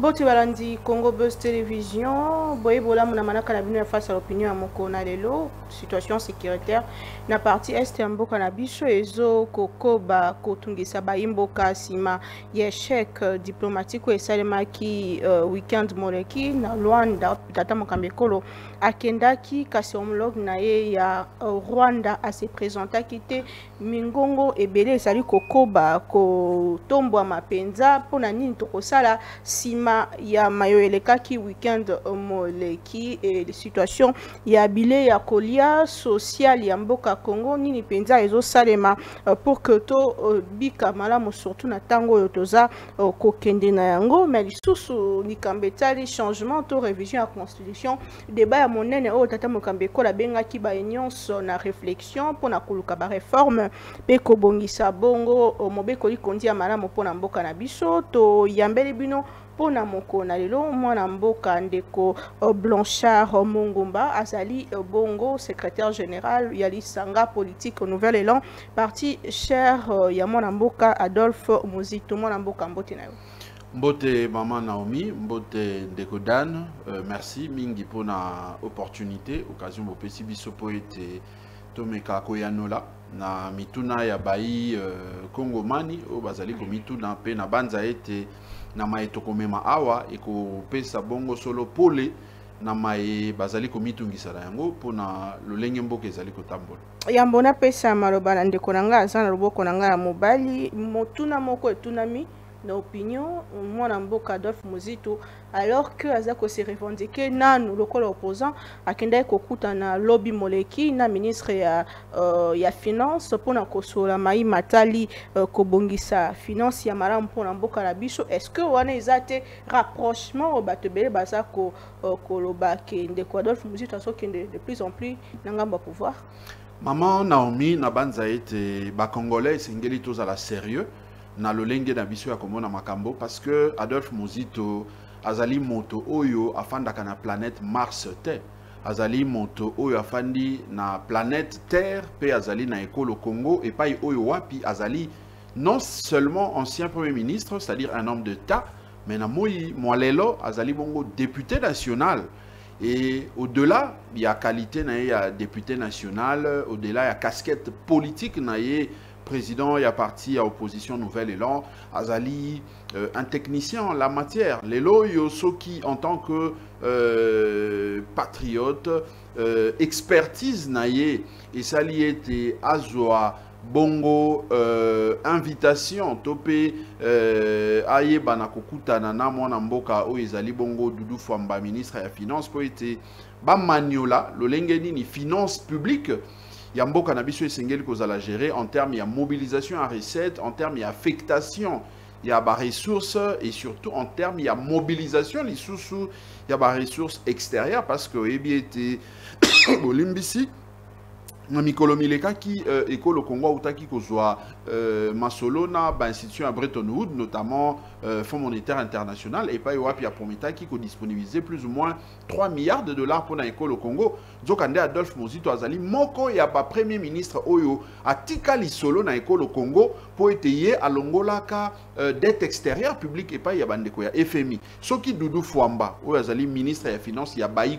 Bote balandi Congo Buzz Télévision, boye bola muna manaka na bino face à l'opinion ya mokona lelo, situation sécuritaire na partie est ya mboka na biso ezo kokoba kotungisa baimboka sima ya échec diplomatique esalemaki weekend moleki na Rwanda. Tata Mokambekolo akendaki kasi homologue na ye ya Rwanda ase présentaki te mingongo ebele esali kokoba kotombwa mapenza pona nini tokosala sima ya mayo elekaki weekend moleki et situation ya bile ya kolia social ya mboka Congo nini penza ezo salema pour que to bika malamu surtout na tango yo toza kokende na yango mais lisusu likambetali changement to révision ya constitution débat ya monene o Tata Mokambekolo bengaki ba nyonso na réflexion pona koluka ba réforme pe kobongisa bongo mobekoli kondi ya malamu pona mboka na biso to yambeli bino pona mokona lelo mwana mboka ndeko Blanchard Mongomba azali bongo secrétaire général ya lisanga politique Nouvel Élan parti cher ya mwana mboka Adolphe Muzito. Mwana mboka mbote na yo. Mbote Maman Naomi, Mbote Ndeko Dan, merci mingi pona opportunité, occasion bopesi biso poete Tomeka Koyanola na mituna ya bai Kongomani o bazali ko mituna pe na banza ete na maeto komema awa eko pesa bongo solo pole na mae bazali ko mitungisa yango pona lolenge mboka ezali ko tambola yambona pesa maloba na ndeko nanga azana loboko nanga ya mobali motuna moko etunami na opinion mwana mboka Adolphe Muzito alors que azako se revendiquer nanu lokola opposant akenda kokuta na lobby moleki na ministre ya finance pona kosola mai matali kobongisa finance ya malamu pona mboka la biso. Est-ce que wana ezate rapprochement batebele bazako koloba ke ndeko Adolphe Muzito asokende de plus en plus na ngamba pouvoir? Maman Naomi na banza ete ba congolais singeli tozala sérieux na lolenge na biso ya komona makambo parce que Adolphe Muzito azali moto oyo afandaka na planète Mars te, azali moto oyo afandi na planète Terre pe azali na ekolo Congo et pas oyo wapi azali non seulement ancien premier ministre, c'est-à-dire un homme d'État, mais na moi lelo azali bongo député national. Et au-delà, il y a qualité na ya député national, au-delà il y a casquette politique na ye président, il y a parti à opposition Nouvel Élan, azali un technicien en la matière. Lelo Yosoki en tant que patriote, expertise naye et ça li était azoa bongo invitation topé aye banakokuta na mwana mboka o ezali bongo Doudou Fwamba ministre ya finance po été ba maniola lolenge ni finance publique ya mboka na biso esengeli kozala gérer en termes ya mobilisation à recette, en termes ya affectation ya ba ressources et surtout en termes ya mobilisation lisusu ya ba ressources extérieures parce que ebi était bolimbisi na mikolo mileka ki ekolo Congo utaki kozwa masolo na ba institution à Bretton Woods notamment Fonds monétaire international et pas wapi a prometaki ko disponibiliser plus ou moins 3 milliards de dollars pour na ekolo Congo. Zokande Adolphe Muzito azali moko ya ba premier ministre oyo atika lisolo na ekolo Congo po eteye alongolaka dette extérieure publique et pas ya bandeko ya FMI. Soki Doudou Fwamba oyo azali ministre ya finance ya baï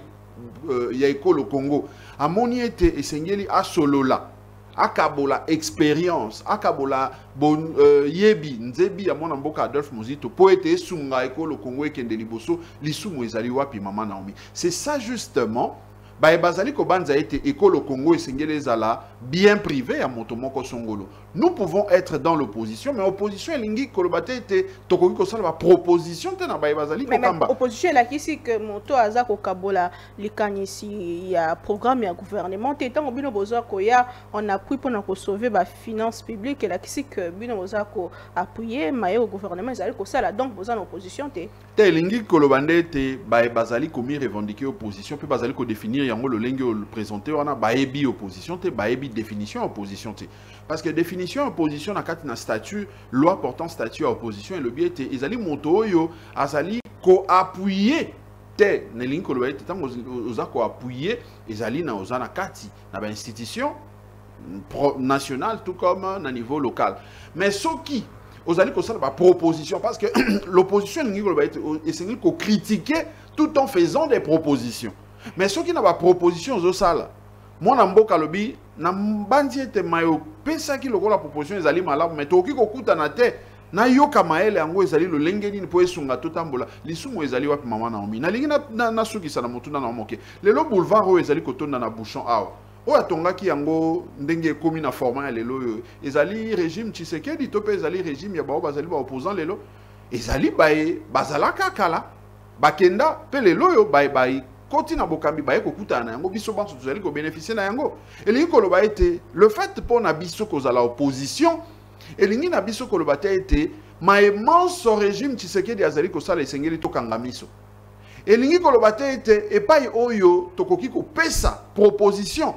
ya ekolo Congo amoni ete esengeli asolola akabola expérience akabola bon yebi nzebi ya mwana mboka Adolphe Muzito po ete esunga ekolo Congo ekende liboso lisumu ezali wapi Maman Naomi. C'est ça justement bazali ko banza ete ekolo Congo esengeli ezala bien privé ya moto moko songolo. Nous pouvons être dans l'opposition mais opposition elingi kolobate ete tokoki kosala ba proposition te na bazali ko kamba. Opposition la kisi que moto aza ko kabola likanisi ya programme ya gouvernement te tango bino boza ko ya on appuie pour na ko sauver ba finance publique la kisi que bino boza ko appuyer maye au gouvernement ezali ko sala donc boza na opposition te. Te elingi kolobande te bazali ko mi revendiquer opposition pe bazali ko définir yango le lenge le présenter wana baebi opposition te baebi définition opposition te parce que définition opposition na kati na statut loi portant statut à opposition et le biais te ezali moto oyo azali ko appuyer te nelingi koloba ete tango oza ko appuyer ezali na oza na kati na ba institution nationale tout comme na niveau local. Mais soki ozali ko sala ba proposition parce que l'opposition nelingi koloba ete esengi ko critiquer tout en faisant des propositions. Mais soki na ba proposition zo sala mwana mboka lobi na mbandi ete mayo pesa ki lokola proposition ezali malamu mais toki ko kuta na te na yoka maele yango ezali lolenge nini po esunga totambola lisumu ezali wapi mama Naomi na lingi na sukisa na motuna na moke lelo boulevard o ezali kotonda na bouchon awa o atongaki yango ndenge ekomi na format ya lelo ezali régime Tshisekedi to pe ezali régime ya bao bazali ba opposant lelo ezali bae bazalaka kala bakenda pe lelo yo bae koti na bokambi bae kokutana na yango biso banso tozali ko bénéficier na yango elingi koloba ete le fait pour na biso kozala opposition elingi na biso koloba te ete maimmense régime Tshisekedi azali kosala esengeli tokanga miso elingi koloba te ete epai oyo tokoki kopesa proposition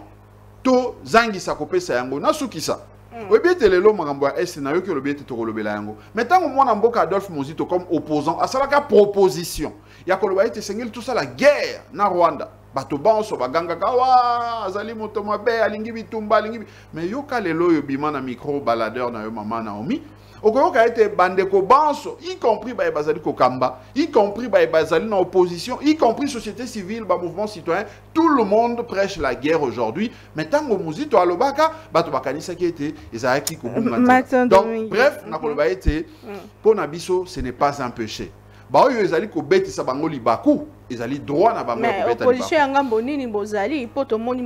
to zangisa kopesa yango nasukisa oyebi ete lelo makambo ya este na yoki olobi ete tokolobela yango mais ntango mwana mboka Adolphe Muzito comme opposant asalaka proposition ya koloba ete esengeli tosala guerre na Rwanda bato banso bagangaka wa azali moto mabe alingi bitumba alingi mais yoka lelo oyo bima na micro baladeur na yo mama Naomi okoyoka ete bandeko banso y compris baye bazali kokamba y compris baye bazali na opposition y compris société civile ba mouvement citoyen tout le monde prêche la guerre aujourd'hui mais tango Muzito alobaka bato bakanisa ki ete ezalaki kobunga donc bref na koloba ete pona biso ce n'est pas un péché ba oyo ezali kobetisa bango libaku ezali droit na bango mais opposition ya ngambo nini bozali po tomoni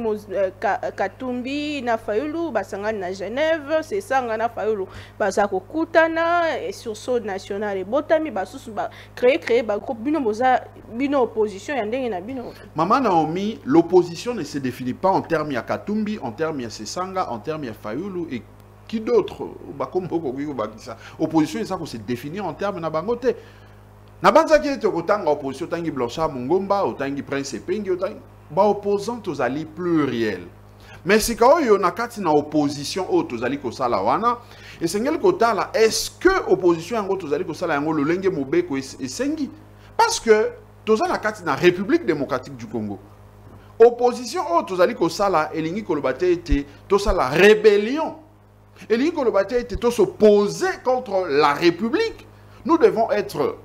Katumbi na Fayulu basangani na Genève c'est ça ngana Fayulu baza kokutana sursaut national et botami basusu ba créer ba groupe bino opposition ya ndenge na bino Mama Naomi l'opposition ne se définit pas en termes ya Katumbi en termes ya Sesanga en termes ya Fayulu et qui d'autre bakombo ko bakisa opposition ça ko se définir en termes na bangote na banzaki ete kotanga opposition tangi Blanchard Mungomba otangi Prince Epengi otangi ba opposant tozali pluriel mais sika oyo na kati na opposition o tozali kosala wana esengeli kotala est-ce que opposition yango tozali kosala yango lolenge mobeko esengi parce que tozali na kati na République démocratique du Congo opposition o tozali kosala elingi koloba te ete tosala rébellion elingi koloba te ete s'opposer contre la République nous devons être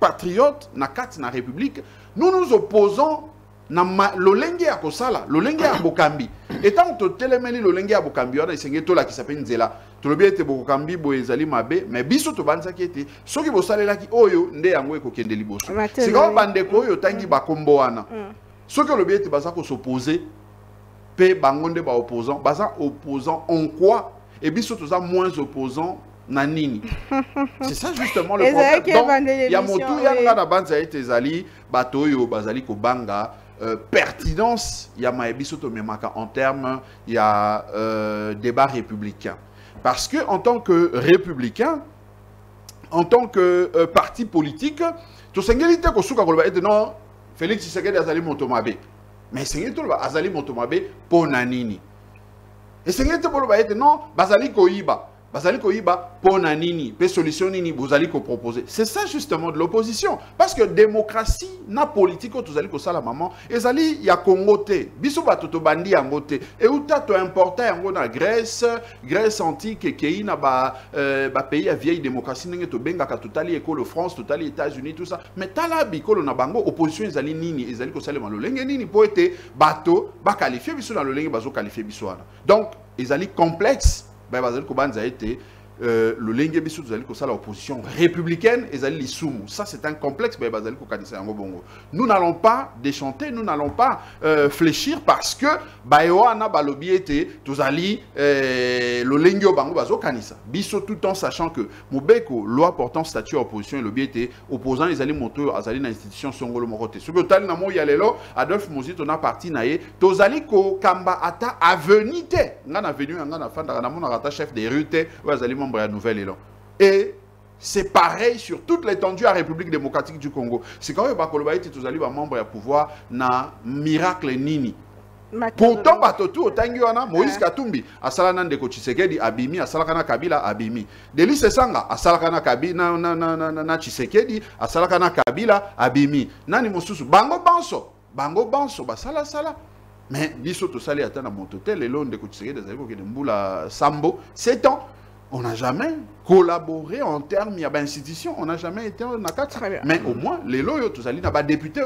patriotes na kati na République nous nous opposons na lolenge ya kosala lolenge ya bokambi etant to telemeli lolenge ya bokambi wana esenge to la ki s'appelle nzela to lobi ete bokambi bo ezali mabe mais biso to banza ki ete soki bosalelaki oyo nde yango ekokende liboso c'est comme bandeko oyo tangi bakombo wana soki lobi ete baza ko s'opposer pe bangonde ba opposant baza opposant en quoi et biso toza moins opposant nanini c'est ça justement le problème donc il y a motu yanga na banza ete ezali bato oyo bazali ko banga pertinence ya maebiso to memaka en termes il y a débat républicain parce que en tant que républicain en tant que parti politique to sengeli te ko suka ko ba ete non Félix Tshisekedi azali moto mabe mais sengeli to ba azali moto mabe pona nini et sengeli te ko ba ete non bazali ko yiba bazali ko yiba pona nini pe solution nini bozali ko proposer c'est ça justement de l'opposition parce que démocratie na politique o tozali ko sala maman ezali ya Congo te biso bato to bandi yango te et uta to importer yango na Grèce antique kei na ba pays ya vieille démocratie ndenge to benga ka totali école France totali États-Unis tout ça mais tala bikolo na bango opposition ezali nini ezali ko sala malolenge nini po ete bato ba qualifier biso na lolenge bazo qualifier biso wana donc ezali complexe bazali kobanza ete le lenge biso tozali kosala opposition républicaine ezali lisumu ça c'est un complexe bazali kokanisa yango bongo nous n'allons pas déchanter nous n'allons pas fléchir parce que bayoana balobi ete tozali le lenge bango bazokanisa biso tout en sachant que mobeko loi portant statut opposition lobi ete opposant ezali moto azali na institution songolo moko te soki otali na mo ya lelo Adolphe Muzito na parti na ye tozali ko kamba ata avenue te nga na avenue nga na fanda na mona ata chef de rue te ou azali membre ya nouvelle élan et c'est pareil sur toute l'étendue à la République démocratique du Congo c'est quand même bakoloba ete tozali ba membre ya pouvoir na miracle nini Pourtant, Batotu, Otangiwana, Moïse Katumbi, Asalana Ndeko Tshisekedi, Abimi, Asalakana Kabila, Abimi. Delice Sanga, Asalakana Kabila, na Tshisekedi, Asalakana Kabila, Abimi. Nani Mosusu, Bango Banso, Basala Sala. Mais, biso to sali atana montotel, et l'on de Tshisekedi, de Mboula Sambo, 7 ans. On n'a jamais collaboré en termes d'institutions, on n'a jamais été en accord. Mais au moins, les loyaux, tous les députés,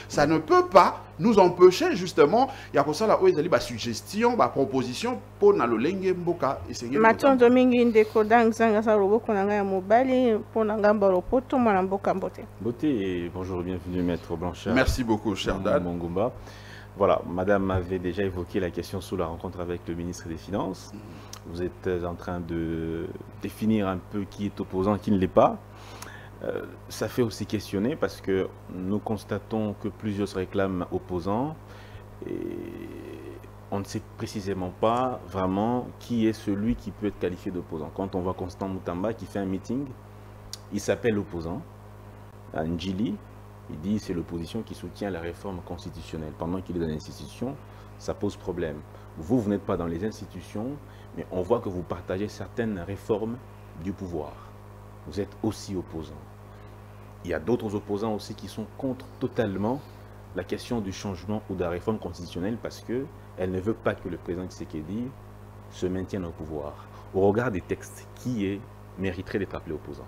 ça ne peut pas nous empêcher justement, il y a comme ça là où ils ont des suggestions, des propositions pour nous l'engue mboka. Maton Domingue ndeko dangzanga sa robo konanga ya mobali pour ngamba ropoto mwana mboka mbote. Beauté et bonjour et bienvenue Maître Blanchard. Merci beaucoup cher Dan. Mongumba. Voilà, Madame avait déjà évoqué la question sous la rencontre avec le ministre des Finances. Vous êtes en train de définir un peu qui est opposant, qui ne l'est pas. Ça fait aussi questionner parce que nous constatons que plusieurs se réclament opposants et on ne sait précisément pas vraiment qui est celui qui peut être qualifié d'opposant. Quand on voit Constant Moutamba qui fait un meeting, il s'appelle opposant. À Njili, il dit c'est l'opposition qui soutient la réforme constitutionnelle. Pendant qu'il est dans l'institution, ça pose problème. Vous n'êtes pas dans les institutions, mais on voit que vous partagez certaines réformes du pouvoir. Vous êtes aussi opposant. Il y a d'autres opposants aussi qui sont contre totalement la question du changement ou de la réforme constitutionnelle parce qu'elle ne veut pas que le président Tshisekedi se maintienne au pouvoir. Au regard des textes, qui mériterait d'être appelé opposant?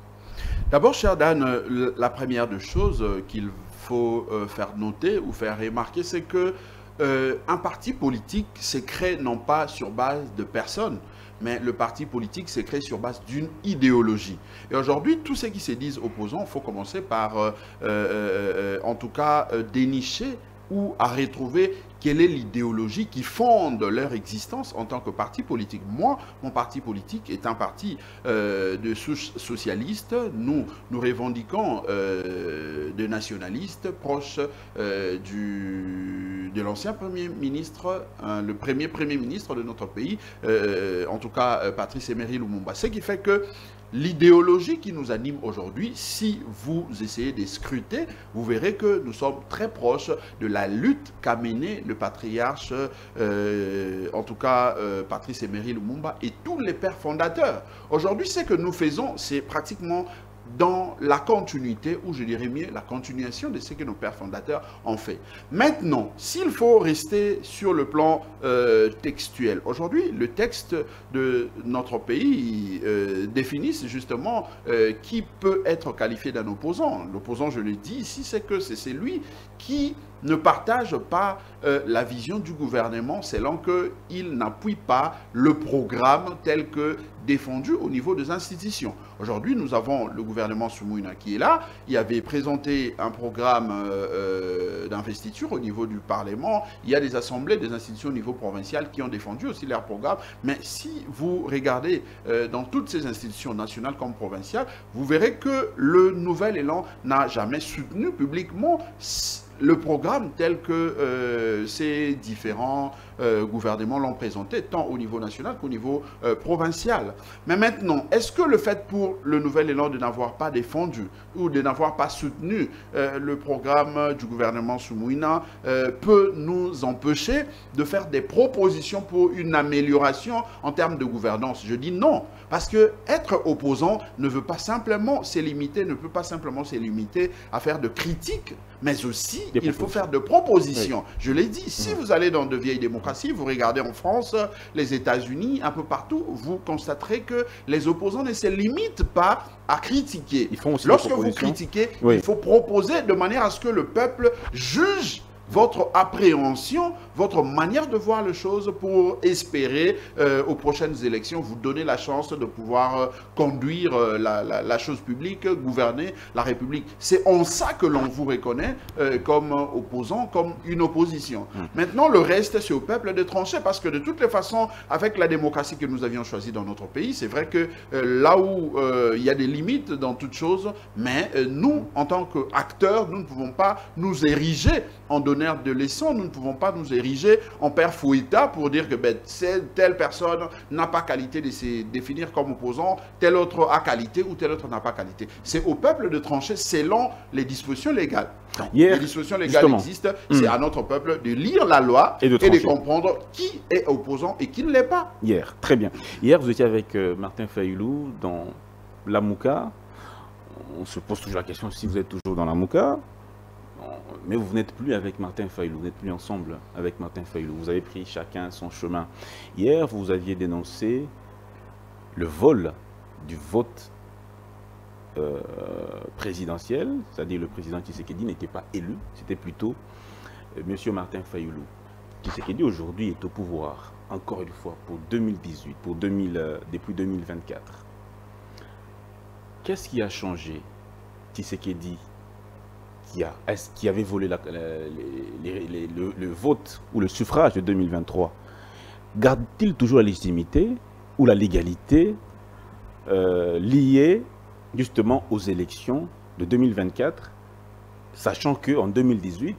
D'abord, cher Dan, la première des choses qu'il faut faire noter ou faire remarquer, c'est que un parti politique se crée non pas sur base de personnes, mais le parti politique se crée sur base d'une idéologie. Et aujourd'hui, tous ceux qui se disent opposants, il faut commencer par, en tout cas, dénicher ou à retrouver quelle est l'idéologie qui fonde leur existence en tant que parti politique. Moi, mon parti politique est un parti de souche socialiste. Nous revendiquons de nationalistes proches de l'ancien Premier ministre, le premier Premier ministre de notre pays, en tout cas Patrice Emery Lumumba. Ce qui fait que l'idéologie qui nous anime aujourd'hui, si vous essayez de scruter, vous verrez que nous sommes très proches de la lutte qu'a menée le patriarche, en tout cas Patrice Emery Lumumba et tous les pères fondateurs. Aujourd'hui, ce que nous faisons, c'est pratiquement dans la continuité, ou je dirais mieux, la continuation de ce que nos pères fondateurs ont fait. Maintenant, s'il faut rester sur le plan textuel, aujourd'hui, le texte de notre pays définit justement qui peut être qualifié d'un opposant. L'opposant, je le dis ici, c'est que c'est celui qui ne partage pas la vision du gouvernement selon qu'il n'appuie pas le programme tel que défendu au niveau des institutions. Aujourd'hui, nous avons le gouvernement Soumouna qui est là. Il avait présenté un programme d'investiture au niveau du Parlement. Il y a des assemblées, des institutions au niveau provincial qui ont défendu aussi leur programme. Mais si vous regardez dans toutes ces institutions nationales comme provinciales, vous verrez que le Nouvel Élan n'a jamais soutenu publiquement le programme tel que ces différents gouvernements l'ont présenté, tant au niveau national qu'au niveau provincial. Mais maintenant, est-ce que le fait pour le Nouvel Élan de n'avoir pas défendu ou de n'avoir pas soutenu le programme du gouvernement Soumouna peut nous empêcher de faire des propositions pour une amélioration en termes de gouvernance? Je dis non, parce que être opposant ne veut pas simplement se limiter, ne peut pas simplement se limiter à faire de critiques, mais aussi il faut faire de propositions. Oui. Je l'ai dit, si vous allez dans de vieilles démocraties, vous regardez en France, les États-Unis, un peu partout, vous constaterez que les opposants ne se limitent pas à critiquer. Lorsque vous critiquez, oui, il faut proposer de manière à ce que le peuple juge votre appréhension, votre manière de voir les choses pour espérer aux prochaines élections vous donner la chance de pouvoir conduire la chose publique, gouverner la République. C'est en ça que l'on vous reconnaît comme opposant, comme une opposition. Maintenant, le reste, c'est au peuple de trancher parce que de toutes les façons, avec la démocratie que nous avions choisie dans notre pays, c'est vrai que là où il y a des limites dans toutes choses, mais nous, en tant qu'acteurs, nous ne pouvons pas nous ériger en donnant l'honneur de leçon. Nous ne pouvons pas nous ériger en père fouetta pour dire que ben, telle personne n'a pas qualité de se définir comme opposant, tel autre a qualité ou tel autre n'a pas qualité. C'est au peuple de trancher selon les dispositions légales. Les dispositions légales existent, c'est à notre peuple de lire la loi et de comprendre qui est opposant et qui ne l'est pas. Hier, très bien. Hier, vous étiez avec Martin Fayulu dans la Mouka. On se pose toujours la question si vous êtes toujours dans la Mouka. Mais vous n'êtes plus avec Martin Fayulu, vous n'êtes plus ensemble avec Martin Fayulu. Vous avez pris chacun son chemin. Hier, vous aviez dénoncé le vol du vote présidentiel, c'est-à-dire le président Tshisekedi n'était pas élu, c'était plutôt M. Martin Fayulu. Tshisekedi aujourd'hui est au pouvoir, encore une fois, pour 2018, depuis 2024. Qu'est-ce qui a changé? Tshisekedi qui avait volé le vote ou le suffrage de 2023, garde-t-il toujours la légitimité ou la légalité liée justement aux élections de 2024, sachant qu'en 2018,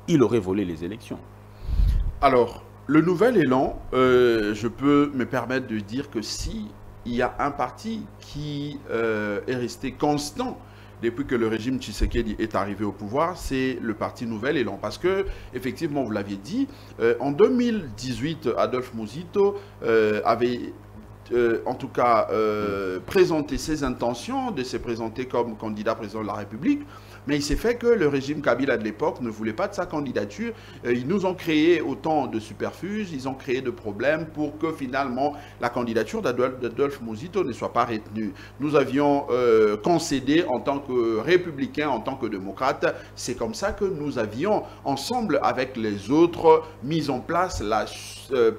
il aurait volé les élections? Alors, le nouvel élan, je peux me permettre de dire que si il y a un parti qui est resté constant depuis que le régime Tshisekedi est arrivé au pouvoir, c'est le parti Nouvel Élan. Parce que, effectivement, vous l'aviez dit, en 2018, Adolphe Muzito avait, en tout cas, présenté ses intentions de se présenter comme candidat président de la République. Mais il s'est fait que le régime Kabila de l'époque ne voulait pas de sa candidature. Ils nous ont créé autant de superfuges, ils ont créé de problèmes pour que finalement la candidature d'Adolphe Muzito ne soit pas retenue. Nous avions concédé en tant que républicains, en tant que démocrates. C'est comme ça que nous avions, ensemble avec les autres, mis en place la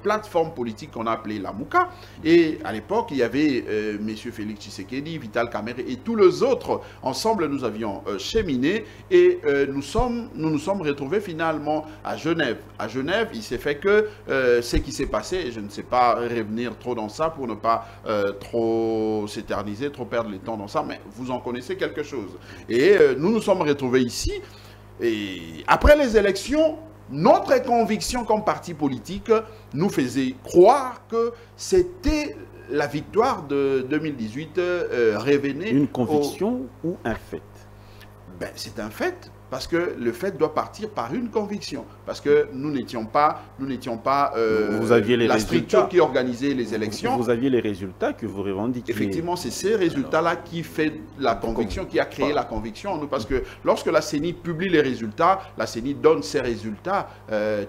plateforme politique qu'on a appelée la Mouka. Et à l'époque, il y avait M. Félix Tshisekedi, Vital Kamerhe et tous les autres. Ensemble, nous avions cheminé et nous nous sommes retrouvés finalement à Genève. À Genève, il s'est fait que ce qui s'est passé, et je ne sais pas revenir trop dans ça pour ne pas trop s'éterniser, trop perdre le temps dans ça, mais vous en connaissez quelque chose. Et nous nous sommes retrouvés ici et après les élections, notre conviction comme parti politique nous faisait croire que c'était la victoire de 2018 revenait. Une conviction ou un fait? Ben, c'est un fait, parce que le fait doit partir par une conviction. Parce que nous n'étions pas, vous aviez les la résultats structure qui organisait les élections. Vous aviez les résultats que vous revendiquiez. Effectivement, c'est ces résultats-là qui fait la conviction, qui a créé la conviction en nous. Parce que lorsque la CENI publie les résultats, la CENI donne ses résultats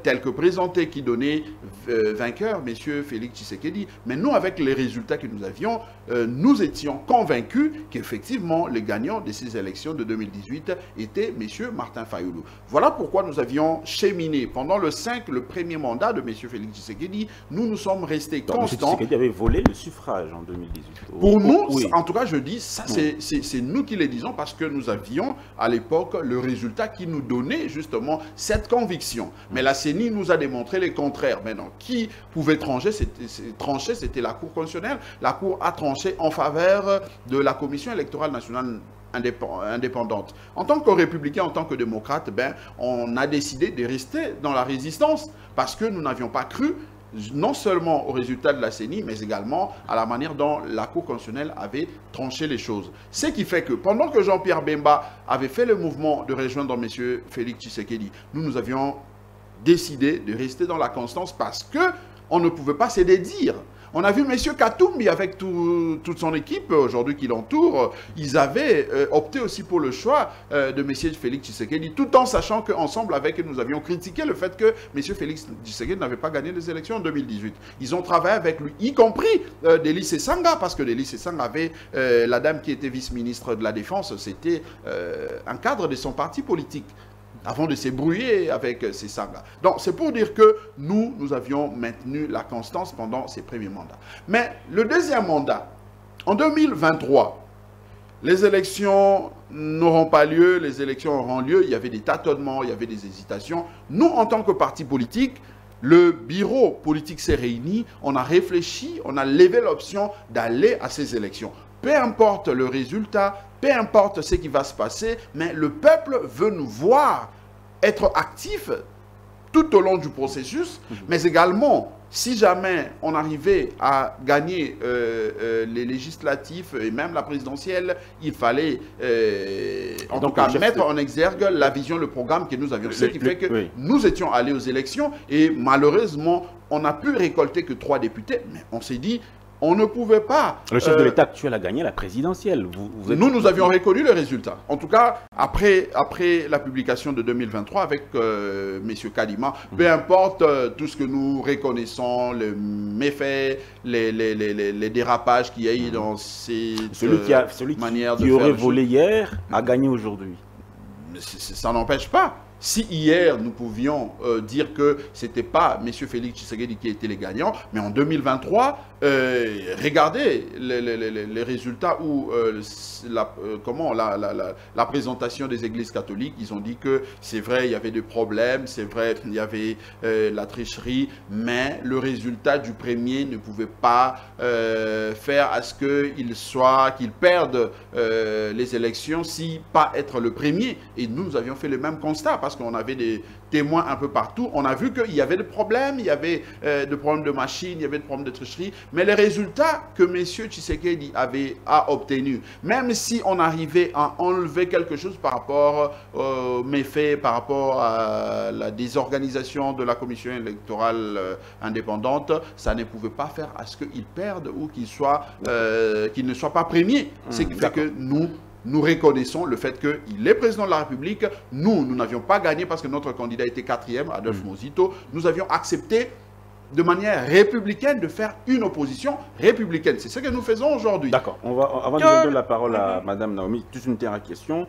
tels que présentés, qui donnaient vainqueur, M. Félix Tshisekedi. Mais nous, avec les résultats que nous avions, nous étions convaincus qu'effectivement, le gagnant de ces élections de 2018 était M. Martin Fayulu. Voilà pourquoi nous avions cheminé pendant le premier mandat de M. Félix Tshisekedi. Nous nous sommes restés constants. M. Tshisekedi avait volé le suffrage en 2018. Pour nous, oui. En tout cas, je dis, ça c'est nous qui le disons parce que nous avions à l'époque le résultat qui nous donnait justement cette conviction. Mais la CENI nous a démontré le contraire. Maintenant, qui pouvait trancher? C'était la Cour constitutionnelle. La Cour a tranché en faveur de la Commission électorale nationale indépendante. En tant que républicain, en tant que démocrate, ben, on a décidé de rester dans la résistance parce que nous n'avions pas cru non seulement au résultat de la CENI, mais également à la manière dont la Cour constitutionnelle avait tranché les choses. Ce qui fait que pendant que Jean-Pierre Bemba avait fait le mouvement de rejoindre M. Félix Tshisekedi, nous avions décidé de rester dans la constance parce que on ne pouvait pas se dédire. On a vu M. Katumbi avec toute son équipe aujourd'hui qui l'entoure. Ils avaient opté aussi pour le choix de M. Félix Tshisekedi, tout en sachant qu'ensemble avec eux, nous avions critiqué le fait que M. Félix Tshisekedi n'avait pas gagné les élections en 2018. Ils ont travaillé avec lui, y compris Delis Esanga, parce que Delis Esanga avait la dame qui était vice-ministre de la Défense, c'était un cadre de son parti politique, avant de s'ébrouiller avec ces sagas. Donc, c'est pour dire que nous avions maintenu la constance pendant ces premiers mandats. Mais le deuxième mandat, en 2023, les élections n'auront pas lieu, les élections auront lieu, il y avait des tâtonnements, il y avait des hésitations. Nous, en tant que parti politique, le bureau politique s'est réuni, on a réfléchi, on a levé l'option d'aller à ces élections. Peu importe le résultat, peu importe ce qui va se passer, mais le peuple veut nous voir être actif tout au long du processus, mais également, si jamais on arrivait à gagner les législatifs et même la présidentielle, il fallait en tout cas mettre en exergue la vision, le programme que nous avions. Ce qui fait que nous étions allés aux élections et malheureusement, on n'a pu récolter que 3 députés, mais on s'est dit, on ne pouvait pas... Le chef de l'État actuel a gagné la présidentielle. Nous avions reconnu le résultat. En tout cas, après la publication de 2023 avec M. Kadima, peu importe tout ce que nous reconnaissons, les méfaits, les dérapages qu'il y a eu dans ces manières de faire... Celui qui aurait volé hier a gagné aujourd'hui. Ça n'empêche pas. Si hier, nous pouvions dire que ce n'était pas M. Félix Tshisekedi qui était les gagnants, mais en 2023, regardez les résultats où la présentation des églises catholiques, ils ont dit que c'est vrai, il y avait des problèmes, c'est vrai, il y avait la tricherie, mais le résultat du premier ne pouvait pas faire à ce qu'il perde les élections, si pas être le premier. Et nous avions fait le même constat, parce qu'on avait des témoins un peu partout. On a vu qu'il y avait des problèmes, il y avait des problèmes de machines, il y avait des problèmes de tricherie, mais les résultats que M. Tshisekedi a obtenus, même si on arrivait à enlever quelque chose par rapport aux méfaits, par rapport à la désorganisation de la commission électorale indépendante, ça ne pouvait pas faire à ce qu'il perde ou qu'il ne soit pas premier. Ce qui fait que nous reconnaissons le fait qu'il est président de la République. Nous n'avions pas gagné parce que notre candidat était 4e, Adolphe Muzito. Nous avions accepté de manière républicaine de faire une opposition républicaine. C'est ce que nous faisons aujourd'hui. D'accord. Avant de donner la parole à Mme Naomi, toute une dernière question.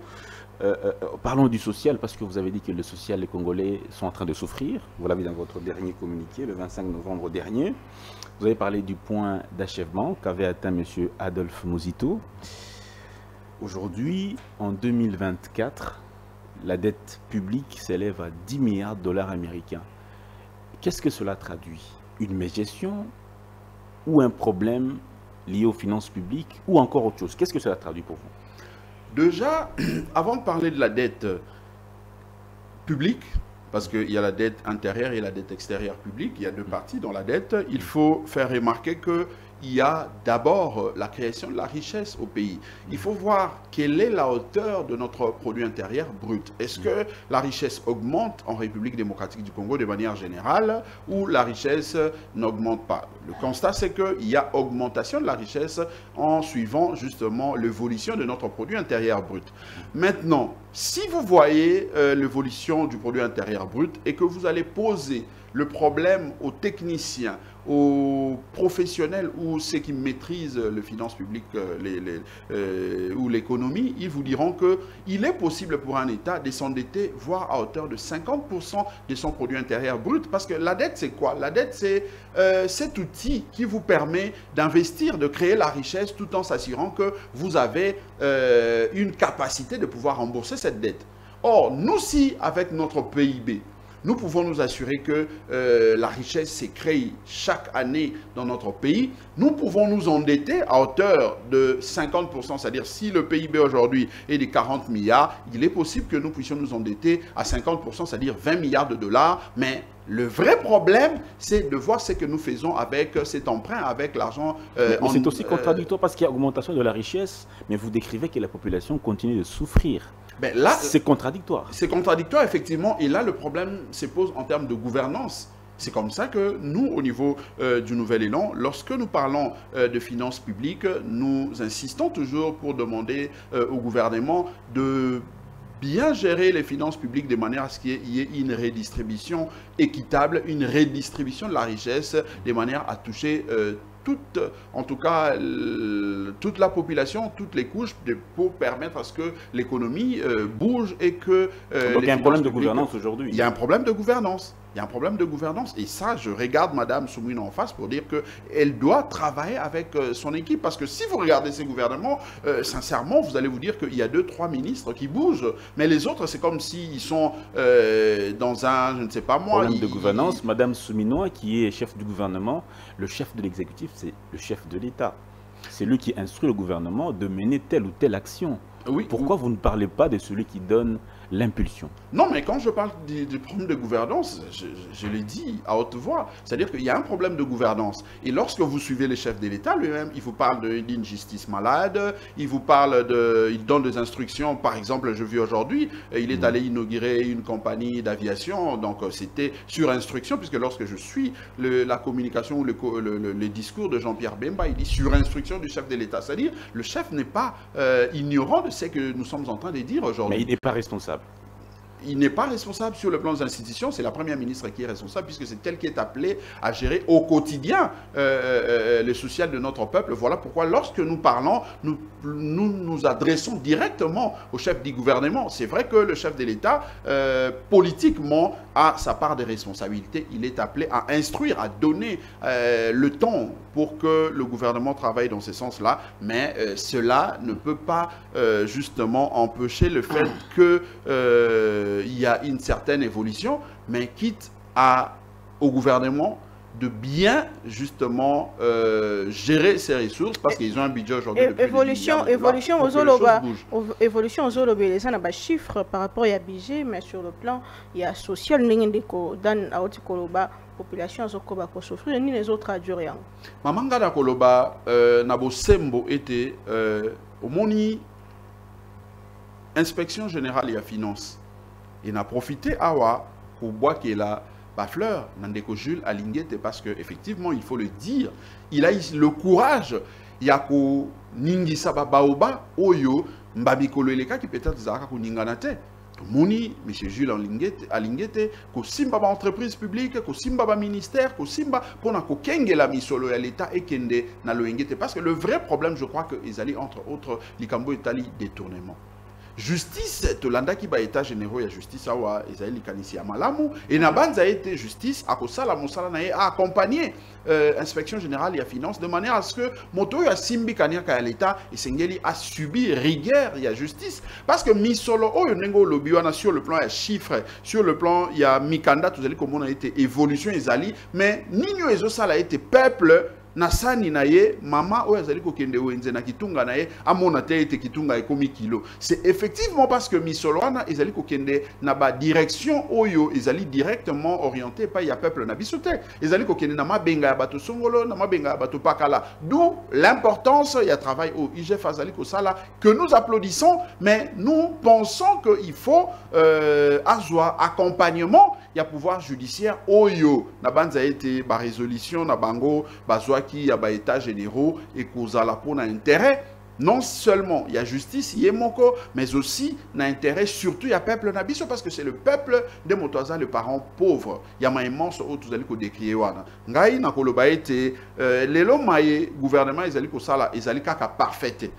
Parlons du social, parce que vous avez dit que le social, les Congolais sont en train de souffrir. Vous l'avez dans votre dernier communiqué, le 25 novembre dernier. Vous avez parlé du point d'achèvement qu'avait atteint M. Adolphe Muzito. Aujourd'hui, en 2024, la dette publique s'élève à 10 milliards de dollars américains. Qu'est-ce que cela traduit? Une mégestion ou un problème lié aux finances publiques ou encore autre chose? Qu'est-ce que cela traduit pour vous? Déjà, avant de parler de la dette publique, parce qu'il y a la dette intérieure et la dette extérieure publique, il y a 2 parties dans la dette, il faut faire remarquer que il y a d'abord la création de la richesse au pays. Il faut voir quelle est la hauteur de notre produit intérieur brut. Est-ce que la richesse augmente en République démocratique du Congo de manière générale ou la richesse n'augmente pas? Le constat, c'est qu'il y a augmentation de la richesse en suivant justement l'évolution de notre produit intérieur brut. Maintenant, si vous voyez l'évolution du produit intérieur brut et que vous allez poser le problème aux techniciens, aux professionnels ou ceux qui maîtrisent les finances publiques ou l'économie, ils vous diront qu'il est possible pour un État de s'endetter, voire à hauteur de 50% de son produit intérieur brut. Parce que la dette, c'est quoi? La dette, c'est cet outil qui vous permet d'investir, de créer la richesse, tout en s'assurant que vous avez une capacité de pouvoir rembourser cette dette. Or, nous, si avec notre PIB, nous pouvons nous assurer que la richesse s'est créée chaque année dans notre pays. Nous pouvons nous endetter à hauteur de 50%, c'est-à-dire si le PIB aujourd'hui est de 40 milliards, il est possible que nous puissions nous endetter à 50%, c'est-à-dire 20 milliards de dollars. Mais le vrai problème, c'est de voir ce que nous faisons avec cet emprunt, avec l'argent. C'est aussi contradictoire parce qu'il y a augmentation de la richesse, mais vous décrivez que la population continue de souffrir. Ben là, c'est contradictoire. C'est contradictoire, effectivement. Et là, le problème se pose en termes de gouvernance. C'est comme ça que nous, au niveau du Nouvel Élan, lorsque nous parlons de finances publiques, nous insistons toujours pour demander au gouvernement de bien gérer les finances publiques de manière à ce qu'il y ait une redistribution équitable, une redistribution de la richesse, de manière à toucher en tout cas, toute la population, toutes les couches, pour permettre à ce que l'économie bouge et que... Donc il y a un problème de gouvernance aujourd'hui. Il y a un problème de gouvernance. Il y a un problème de gouvernance. Et ça, je regarde Mme Soumouine en face pour dire qu'elle doit travailler avec son équipe. Parce que si vous regardez ces gouvernements, sincèrement, vous allez vous dire qu'il y a 2-3 ministres qui bougent. Mais les autres, c'est comme s'ils sont dans un, je ne sais pas moi... Problème de gouvernance. Mme Souminois, qui est chef du gouvernement, le chef de l'exécutif, c'est le chef de l'État. C'est lui qui instruit le gouvernement de mener telle ou telle action. Oui, pourquoi vous ne parlez pas de celui qui donne l'impulsion. Non, mais quand je parle du problème de gouvernance, je l'ai dit à haute voix. C'est-à-dire qu'il y a un problème de gouvernance. Et lorsque vous suivez les chefs de l'État lui-même, il vous parle d'une justice malade, il donne des instructions. Par exemple, je vis aujourd'hui, il est allé inaugurer une compagnie d'aviation. Donc, c'était sur instruction, puisque lorsque je suis la communication ou les discours de Jean-Pierre Bemba, il dit sur instruction du chef de l'État. C'est-à-dire, le chef n'est pas ignorant de ce que nous sommes en train de dire aujourd'hui. Mais il n'est pas responsable. Il n'est pas responsable sur le plan des institutions, c'est la première ministre qui est responsable, puisque c'est elle qui est appelée à gérer au quotidien le social de notre peuple. Voilà pourquoi lorsque nous parlons, nous adressons directement au chef du gouvernement. C'est vrai que le chef de l'État, politiquement, a sa part de responsabilité. Il est appelé à instruire, à donner le temps pour que le gouvernement travaille dans ce sens-là, mais cela ne peut pas justement empêcher le fait que il y a une certaine évolution, mais quitte au gouvernement de bien justement gérer ses ressources parce qu'ils ont un budget aujourd'hui. Évolution aux Zoloba, les gens ont chiffres par rapport à budget, mais sur le plan il y a social, dans la population zokoba ko souffrir ni les autres adjuriens. Mamanga da koloba nabo sembo était au moni inspection générale et à finance. Il a profité awa pour boire qu'il a Bafleur, Nandeko Jules Alingete, parce qu'effectivement, il faut le dire, il a eu le courage, il y a ko ningi saba baoba, oyo, mbabikolo eleka qui peut-être zaka ko ninganate. Moni, M. Jules Alingete, ko simba ba entreprise publique, ko simba ba ministère, ko simba pour na ko kenge la misolo à l'État et kende na lo engete. Parce que le vrai problème, je crois que ils allaient entre autres, l'Ikambo Italie détournement. Justice, Tolanda qui ba état généraux ya justice awa Isaïli Kanisi Amalamu et Nabanza a été justice à Kosala Moussala Nae a accompagné inspection générale et finance de manière à ce que Moto ya Simbi Kanyaka à l'État et Sengeli a subi rigueur il y a justice parce que Misolo oh Nengo Lobiwana sur le plan ya chiffres sur le plan il y a Mikanda tout allez comme on a été évolution Isali mais Nino Ezo Sala a été peuple Nasani naye mama oyo azali kokende wenze na kitunga naye amona te ete kitunga ekomi kilo. C'est effectivement parce que misoloana ezali kokende na ba direction oyo ezali directement orienté par ya peuple na bisote. Ezali kokende na mabenga ya bato songolo na mabenga ya bato pakala. D'où l'importance ya travail au IGF azali kosala que nous applaudissons mais nous pensons qu'il faut azwa accompagnement ya pouvoir judiciaire oyo na banza été ba résolution na bango bazwa qui a des états généraux et cause à la pour intérêt. Non seulement il y a justice, il y a moko, mais aussi n'a intérêt surtout il y a peuple nabiso parce que c'est le peuple de Motoaza, le parent pauvre. Il y a ma immense autre vous allez ko décrier wana. Ngai na koloba été lelo maye gouvernement ils allaient ko sala ils allaient kaka parfaite.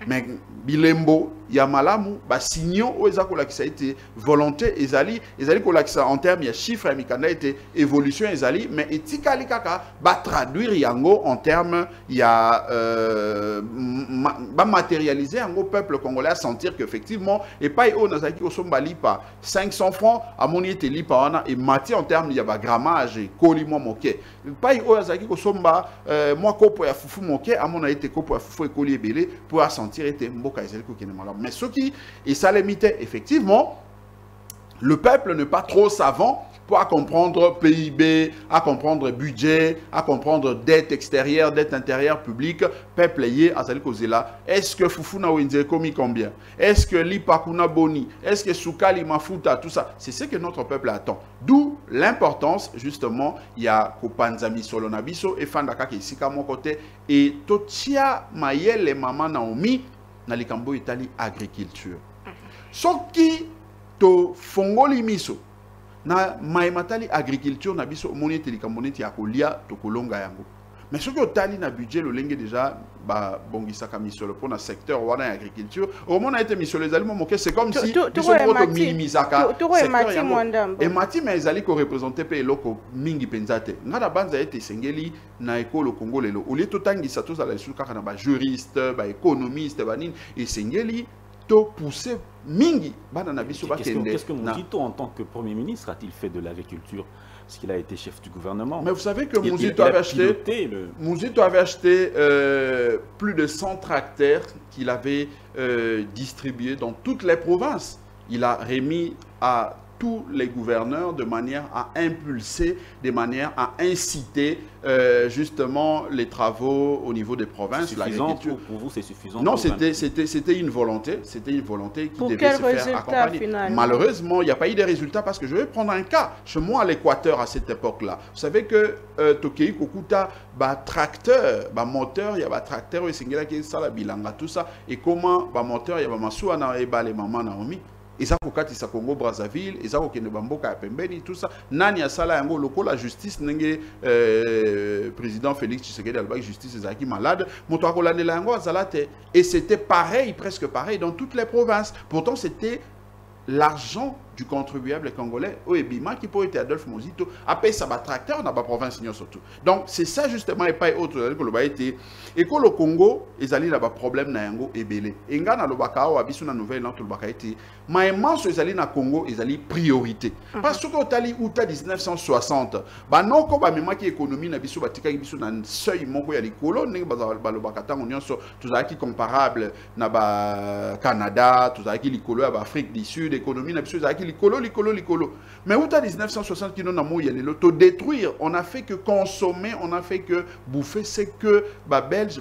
Mais bilembo ya malamu ba signo o ezako la qui ça a été volonté ezali ko la qui ça en termes il y a chiffre et mikanda été évolution ezali mais etikali kaka ba traduire yango en termes il y a ba matérialiser yango peuple congolais à sentir que effectivement et pas o nazaki ko somba lipa 500 francs à mon été lipa wana et mati en termes il y a ba grammage et kolimo moke pas o nazaki ko somba moi kopo ya fufu moke à mon été kopo ya fufu e koli ebele pour sentir était mboka ezali ko kene malamu. Mais ce qui est ça limitait effectivement le peuple n'est pas trop savant pour comprendre PIB, à comprendre budget, à comprendre dette extérieure, dette intérieure publique, peuple lié à Zela. Est-ce que Fufuna Wenze commis combien? Est-ce que Lipakuna Boni? Est-ce que Soukali Mafuta? Tout ça, c'est ce que notre peuple attend. D'où l'importance, justement, il y a Kopanzami Solonabiso et Fandaka qui ici à mon côté et Totia Mayel et Maman Naomi dans les Cambo Italie agriculture. Ce qui to Fongoli Miso. Na maimatali agriculture na biso moni télécamboneti ya kolia to kolonga yango mais ce que tali na budget le lenge déjà ba bongisa ka misolo pour na secteur wana agriculture au moment a été misolo les aliments moké c'est comme si biso ko minimisaka et mati mais ezali ko représenter pe eloko mingi penzate ngana banza été sengeli na ekolo Congo lelo au lieu to tangisa to sala suka kana ba juriste ba économiste ba nini et sengeli to pousser mingi bana na biso ba kende. Qu'est-ce que Mouzito en tant que Premier ministre a-t-il fait de l'agriculture? Parce qu'il a été chef du gouvernement. Mais vous savez que Mouzito avait acheté plus de 100 tracteurs qu'il avait distribués dans toutes les provinces. il a remis à tous les gouverneurs de manière à impulser, de manière à inciter justement les travaux au niveau des provinces. L'agriculture, pour vous, c'est suffisant? Non, c'était une volonté qui devait se faire accompagner. Finalement? Malheureusement, il n'y a pas eu de résultats parce que je vais prendre un cas. Chez moi, à l'Équateur, à cette époque-là, vous savez que Tokei Kokuta, tracteur, moteur, il y a tracteur, il y a bilanga, tout ça. Et comment, moteur, il y a masua na eba les mamans Naomi. Et ça, c'est Congo Brazzaville, et ça, c'est Bamboka Pembeni, tout ça. Nani a sala yango loko la justice n'enge président Félix Tshisekedi alba justice ezaki malade. Moto akolande la yango azalate. Et c'était pareil, presque pareil dans toutes les provinces. Pourtant, c'était l'argent du contribuable congolais au Ebima qui peut être Adolphe Mozito après ça va tracteur dans la province surtout. Donc c'est ça justement et pas autre que le été et que le Congo ils allaient là bas problème na yango ebele et ngana lo bakao abisu na nouvelle entre le bakaiti mais immense ils allaient na Congo ils allaient priorité parce que au tali uta 1960 ba non ko ba mema ki économie na bisu batika bisu na seuil moko ya likolo ndenge ba lo bakata ngonion so tout qui comparable na ba Canada tout ça qui likolo ya ba Afrique du Sud économie na bisu Licolo. Mais où 1960 qui nous a tout détruire, on a fait que consommer, on a fait que bouffer, c'est que les Belges,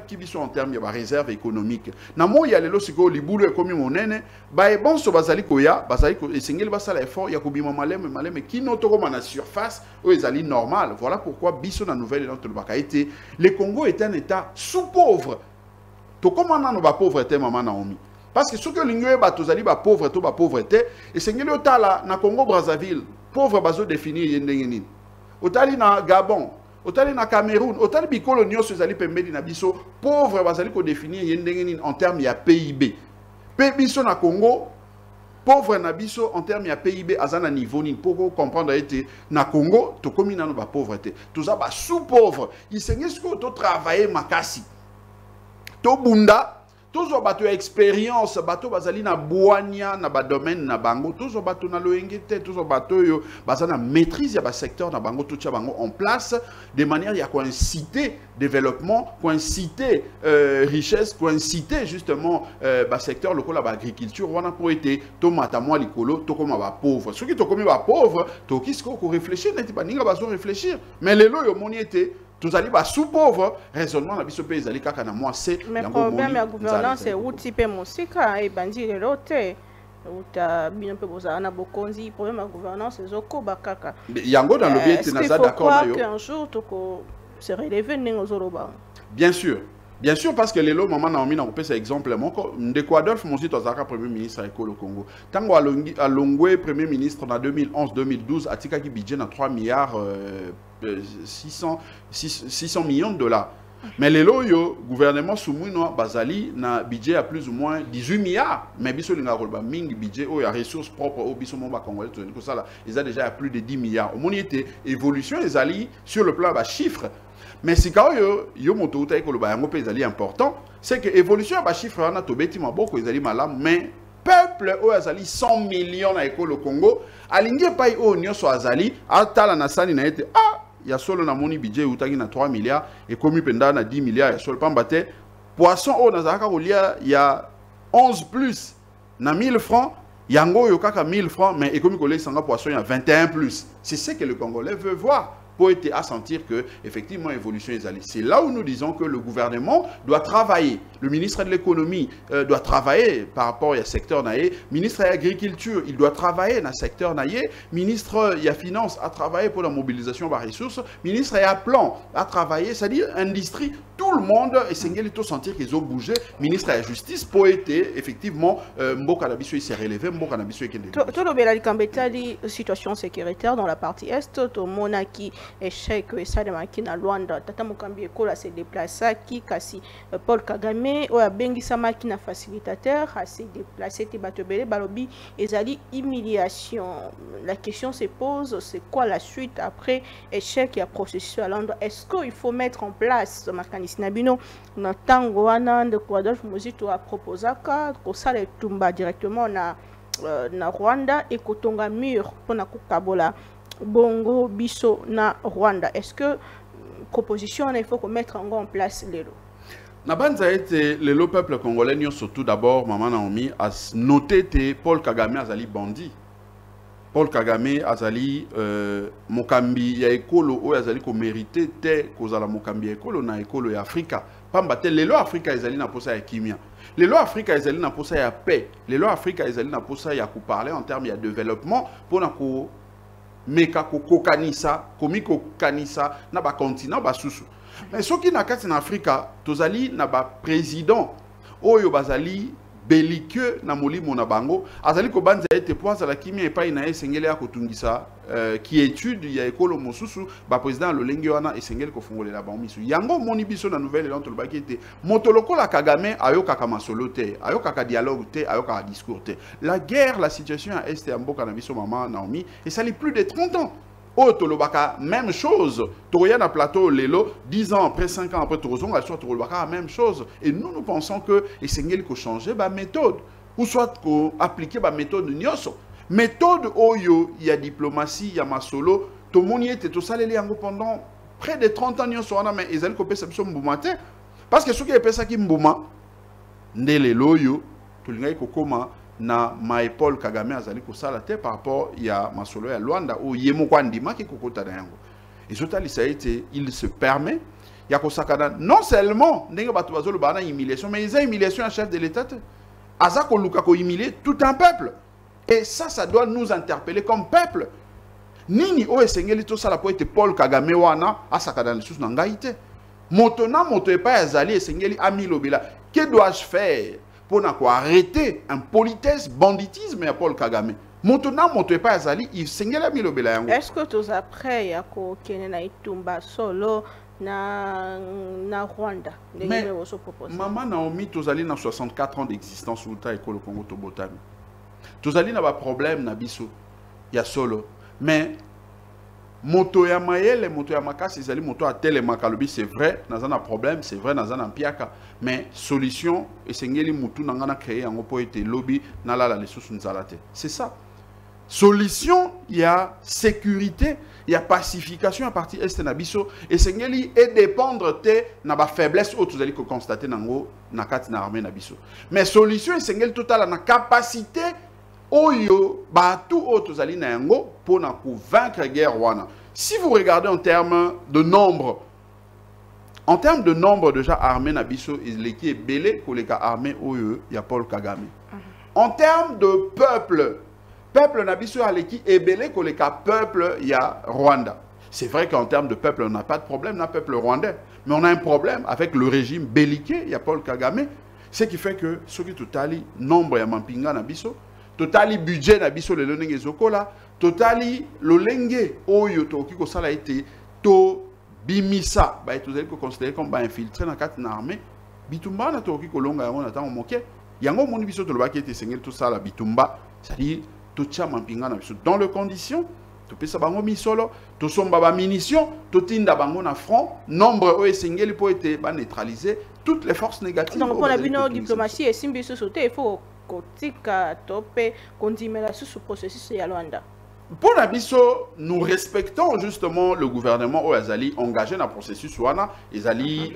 qui sont en termes de réserve économique. Namo y a le siko libulu et comme mon nene, bon so bazali koya, bazali ko esengeli basala effort, ya kubima malem qui n'ont pas na surface, ou ezali normal. Voilà pourquoi biso na nouvelle dans le bakaité, le Congo est un état sous-pauvre. To comment na no ba pauvreté maman Naomi. Parce que ce que l'Union est batozali ba pauvreté et c'est que l'Otala na Congo Brazzaville pauvre bazo définir yendengeni. Otali na Gabon, otali na Cameroun, otali bikolo nyonso ezali pembeni na biso pauvre bazali ko définir yendengeni en termes ya PIB. Pe biso na Congo pauvre na biso en termes ya PIB azana niveau ni pour comprendre été na Congo to komi na no ba pauvreté. Tout ça ba sous-pauvre. Il sengeli ce que to travailler makasi. To bunda toujours bateau expérience bateau bazali na boania na ba domaine na bango toujours bateau na loengete toujours bateau yo bazana maîtrise ya ba secteur na bango tout bango en place de manière ya inciter développement inciter richesse inciter justement ba secteur local la ba agriculture wana pour été tomata moi likolo to comme ba pauvre ceux qui to comme ba pauvre to kisko ko réfléchir n'était pas ninga bazo réfléchir mais les lo yo moni était tous allez bas sous pauvre raisonnement la biso pays allez kaka na moi c'est mais problème la gouvernance c'est outil pe musika et bandi le lote uta bien peu boza na bokonzi problème la gouvernance ezoko bakaka yango dans le bien tenaza d'accord na yo un jour toko se relever n'ozoloba bien sûr, parce que les lots, maman Naomi n'a pas cet exemple. De Adolphe Mozito Azaka, Premier ministre au Congo. Tango Alongwe, Premier ministre en 2011-2012, a tika qui budget na 3 milliards 600 millions de dollars. Mais les lots, le gouvernement Soumouino Bazali n'a budget à plus ou moins 18 milliards. Mais biso linga rolba ming budget il y a ressources propres au biso momba congolais tout ça là, ils ont déjà à plus de 10 milliards. Au moment était évolution les alliés sur le plan bas chiffres. Mais si quand yo moto uta ko ba yango pe ezali important, c'est que évolution ba chiffre na to beti maboko ezali malam mais peuple o azali 100 millions na ekolo Congo, alingi pai o nyoso azali atala na sani na ete ya solo na moni budget utaki na 3 milliards et komi penda na 10 milliards ya solo pambate poisson o nazaka kolia ya 11 plus na 1000 francs yango yo kaka 1000 francs mais ekomi kolia sanga poisson ya 21 plus. C'est ce que le Congolais veut voir. Pour être à sentir que effectivement évolution est allée. C'est là où nous disons que le gouvernement doit travailler. Le ministre de l'économie doit travailler par rapport au secteur naïe. Ministre de l'agriculture, il doit travailler dans le secteur naïe. Ministre de la finance a travaillé pour la mobilisation des ressources. Ministre de la plan a travaillé, c'est-à-dire industrie. Tout le monde et Sengeli tout sentir qu'ils ont bougé. Ministre de la justice pour être effectivement Mboka Nabiso il s'est relevé. Mboka Nabiso il est tout le bel Kambetali situation sécuritaire dans la partie est. Tout monaki échec et ça de makina Luanda tata Mukambi ekola se déplacer qui kasi Paul Kagame ou bengi sa makina facilitateur a se déplacer te batobele balobi ezali humiliation. La question se pose, c'est quoi la suite après échec et processus à Londres? Est-ce qu'il faut mettre en place ce mécanisme nabino na tango wana de Adolphe Mozito a proposé que ça le tumba directement na Rwanda et kotonga mur pour na kukabola Bongo biso na Rwanda? Est-ce que proposition il faut qu'on mette en place les lots? Nabanza été le peuple congolais, surtout d'abord, Maman Naomi, a noté que Paul Kagame azali bandit. Paul Kagame azali mokambi ya ekolo o azali ko mérité te kozala mokambi ya ekolo na ekolo ya Afrika. Pamba te lelo Afrika ezali na posa ya kimia. Lelo Afrika ezali na posa ya paix. Lelo Afrika ezali na posa ya ko parler en termes de développement pour na ko meka ko kokanisa, komiko kanisa na ba continent ba susu. Mais ce qui na kati na Afrika, tozali na ba président oyo bazali belliqueux na molimo na bango, azali ko banza ete poisa la kimia epai na esengeli ya kotungisa qui étude ya ekolo mosusu ba président lolenge wana esengeli ko fongolela ba misu. Yango moni biso na nouvelle lento lobaki ete motoloko la Kagame ayoka ka masolo te, ayoka ka dialogue te, ayoka ka discours te. La guerre, la situation à est ya mboka na biso Maman Naomi, et ça li plus de 30 ans. Oh, Tolobaka, même chose. Toroya na plateau Lelo, 10 ans après, 5 ans après Torozon, elle soit Tolobaka, même chose. Et nous pensons que Essengeli ko changer ba méthode. Ou soit ko appliquer ba méthode nyoso. Méthode Oyo, il y a diplomatie, il y a masolo. Tout le monde y était tout ça pendant près de 30 ans nyoso. Mais ils allaient copier ça mboumate. Parce que ceux qui appellent ça qui mbouma, ndele loyo, tout le monde ko koma. Na Paul Kagame azali ko sala te par rapport ya masolo ya Luanda ou yemo kwandima ki kokota na yango. Et zotali ça été il se permet ya ko sakana non seulement ndenge batu bazolo bana humiliation mais ils ont humiliation à chef de l'état. Aza ko luka ko humilier tout un peuple. Et ça doit nous interpeller comme peuple. Nini o esengeli to sala po ete Paul Kagame wana asakana lisusu na ngai te. Moto na moto epa azali esengeli amilobela. Que dois-je faire pour arrêter un politesse, banditisme à Paul Kagame? Maintenant, mon pas azali, il s'engage à milobela yango. Est-ce que tous après ya ko kenena itumba solo na Rwanda? Mais Maman Naomi, tozali na 64 ans d'existence au ta école Congo Tobotami. Tozali na ba problème na biso ya solo. Mais moto ya mayele, moto ya makasi, ezali moto a telemaka c'est vrai, dans un problème, c'est vrai, dans un piaka. Mais solution, et sengeli mutu nangana créé en po ete lobby na la les sous nzalate. C'est ça. Solution, il y a sécurité, il y a pacification à partir est na biso et sengeli et dépendre te na ba faiblesse autres vous allez constater nango na kati na armée na biso. Mais solution, sengeli total na capacité Oyo, bah tout autre zali na yango pour na vaincre guerre wana. Si vous regardez en termes de nombre, déjà armé na biso qui est belé pour les armés Oyo, il y a Paul Kagame. En termes de peuple na biso qui est belé pour les peuple il y a Rwanda. C'est vrai qu'en termes de peuple on n'a pas de problème na peuple rwandais, mais on a un problème avec le régime belliqueux, il y a Paul Kagame, ce qui fait que ce qui totali nombre ya mampinga na biso totali budget na biso le lonenge zokola totali lolenge oyo toki ko sala été to bimisa ba tozali ko considérer comme ba infiltré na kati na armée bitumba na toki ko longa yango na tango moke yango moni biso to lobaki été sengel to sala bitumba c'est-à-dire to chama mpinga na biso dans les conditions to pesa bango misolo to somba ba munitions to tinda bango na front nombre o sengeli po été ba neutraliser toutes les forces négatives. Donc pour la diplomatie et simbiso sauter il faut kotika topé continuer sous ce processus ya Luanda. Pour Nabiso, nous respectons justement le gouvernement au Azali engagé dans le processus wana, Azali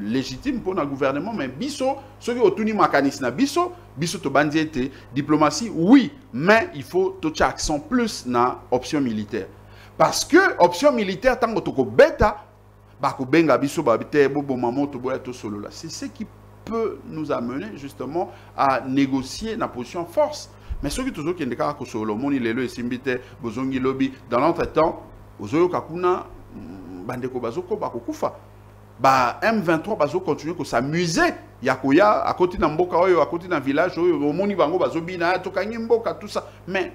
légitime pour le gouvernement, mais biso, ceux qui ont tenu mécanisme biso to bandiete diplomatie, oui, mais il faut tout accent plus na option militaire. Parce que option militaire tant que toko beta, ba ko benga biso ba bité bobo mamoto boya to solo là. C'est ce qui peut nous amener justement à négocier la position force. Mais ceux qui toujours qui ndeka ko solo moni lelo esimbite bozongi lobby dans l'entretemps ozoyo kakuna bandeko bazoko bakokufa ba M23 bazo continuer ko s'amuser yakoya à côté na mboka oyo à côté na village oyo moni bango bazobina tokangi mboka tout ça mais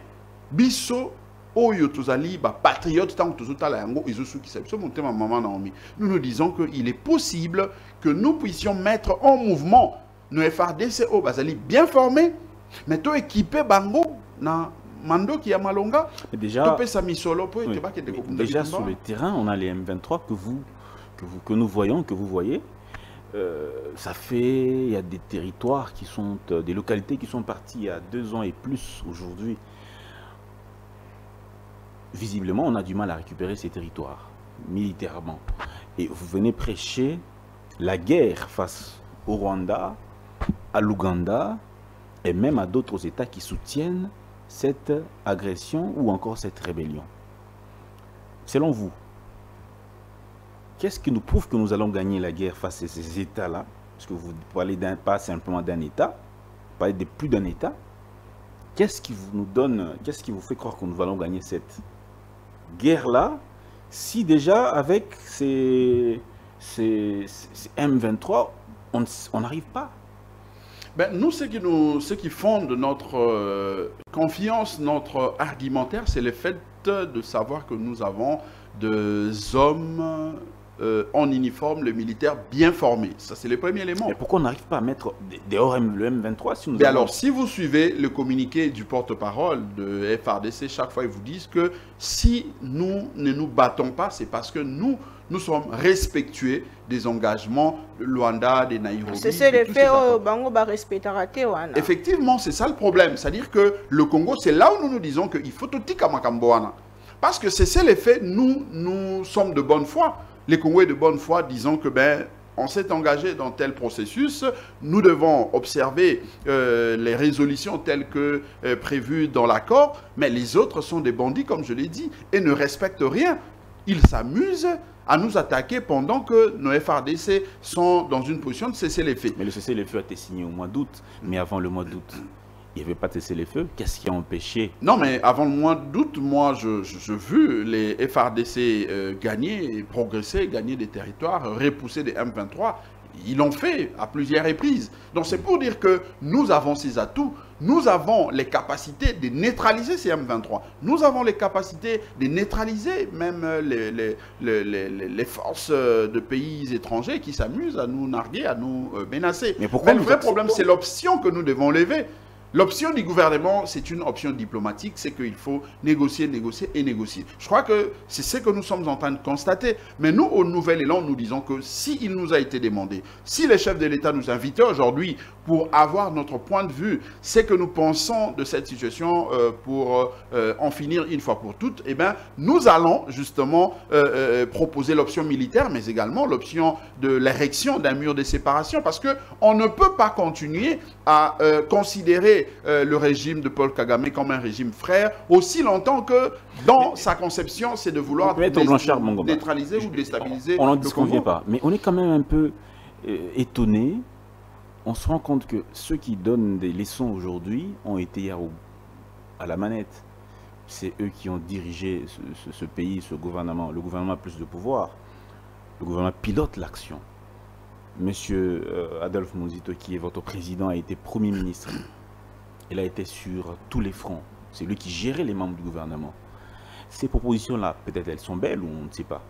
biso oyo tozali ba patriote tant que tozotala yango izosu ki sabso monter ma maman Naomi nous nous disons que il est possible que nous puissions mettre en mouvement nos FARDC au bazali bien formés mais tout équipé bango na mando qui a malonga déjà déjà sur le terrain on a les M23 que nous voyons que vous voyez ça fait il y a des territoires qui sont des localités qui sont parties il y a 2 ans et plus aujourd'hui. Visiblement on a du mal à récupérer ces territoires militairement et vous venez prêcher la guerre face au Rwanda, à l'Ouganda et même à d'autres États qui soutiennent cette agression ou encore cette rébellion. Selon vous, qu'est-ce qui nous prouve que nous allons gagner la guerre face à ces États-là? Parce que vous parlez pas simplement d'un État, vous parlez de plus d'un État. Qu'est-ce qui vous nous donne, qu'est-ce qui vous fait croire que nous allons gagner cette guerre-là, si déjà avec ces M23, on n'arrive pas? Ben, nous, ce qui fonde notre confiance, notre argumentaire, c'est le fait de savoir que nous avons des hommes en uniforme, le militaire bien formé. Ça, c'est le premier élément. Mais pourquoi on n'arrive pas à mettre dehors le M23 si nous avons... Alors, si vous suivez le communiqué du porte-parole de FARDC, chaque fois, ils vous disent que si nous ne nous battons pas, c'est parce que nous sommes respectueux des engagements de Luanda, de Nairobi. C'est le fait Bango va respecter. Effectivement, c'est ça le problème. C'est-à-dire que le Congo, c'est là où nous nous disons qu'il faut tout tika makamboana. Parce que c'est l'effet, nous sommes de bonne foi. Les Congolais de bonne foi, disons que on s'est engagé dans tel processus, nous devons observer les résolutions telles que prévues dans l'accord, mais les autres sont des bandits, comme je l'ai dit, et ne respectent rien. Ils s'amusent à nous attaquer pendant que nos FARDC sont dans une position de cesser les feux. Mais le cessez-le-feu a été signé au mois d'août, mais avant le mois d'août, il n'y avait pas de cessez-le-feu. Qu'est-ce qui a empêché? Non, mais avant le mois d'août, moi, je vu les FARDC gagner, progresser, gagner des territoires, repousser des M23. Ils l'ont fait à plusieurs reprises. Donc c'est pour dire que nous avons ces atouts, nous avons les capacités de neutraliser ces M23. Nous avons les capacités de neutraliser même les forces de pays étrangers qui s'amusent à nous narguer, à nous menacer. Mais le vrai problème, c'est l'option que nous devons lever. L'option du gouvernement, c'est une option diplomatique, c'est qu'il faut négocier, négocier et négocier. Je crois que c'est ce que nous sommes en train de constater. Mais nous, au Nouvel Élan, nous disons que s'il nous a été demandé, si les chefs de l'État nous invitaient aujourd'hui pour avoir notre point de vue, c'est que nous pensons de cette situation pour en finir une fois pour toutes, eh bien, nous allons justement proposer l'option militaire, mais également l'option de l'érection d'un mur de séparation, parce qu'on ne peut pas continuer à considérer le régime de Paul Kagame comme un régime frère, aussi longtemps que dans sa conception, c'est de vouloir neutraliser ou déstabiliser. On n'en disconvient pas, mais on est quand même un peu étonné. On se rend compte que ceux qui donnent des leçons aujourd'hui ont été hier à la manette. C'est eux qui ont dirigé ce pays, ce gouvernement. Le gouvernement a plus de pouvoir. Le gouvernement pilote l'action. Monsieur Adolphe Muzito, qui est votre président, a été Premier ministre. Il a été sur tous les fronts. C'est lui qui gérait les membres du gouvernement. Ces propositions-là, peut-être elles sont belles ou on ne sait pas.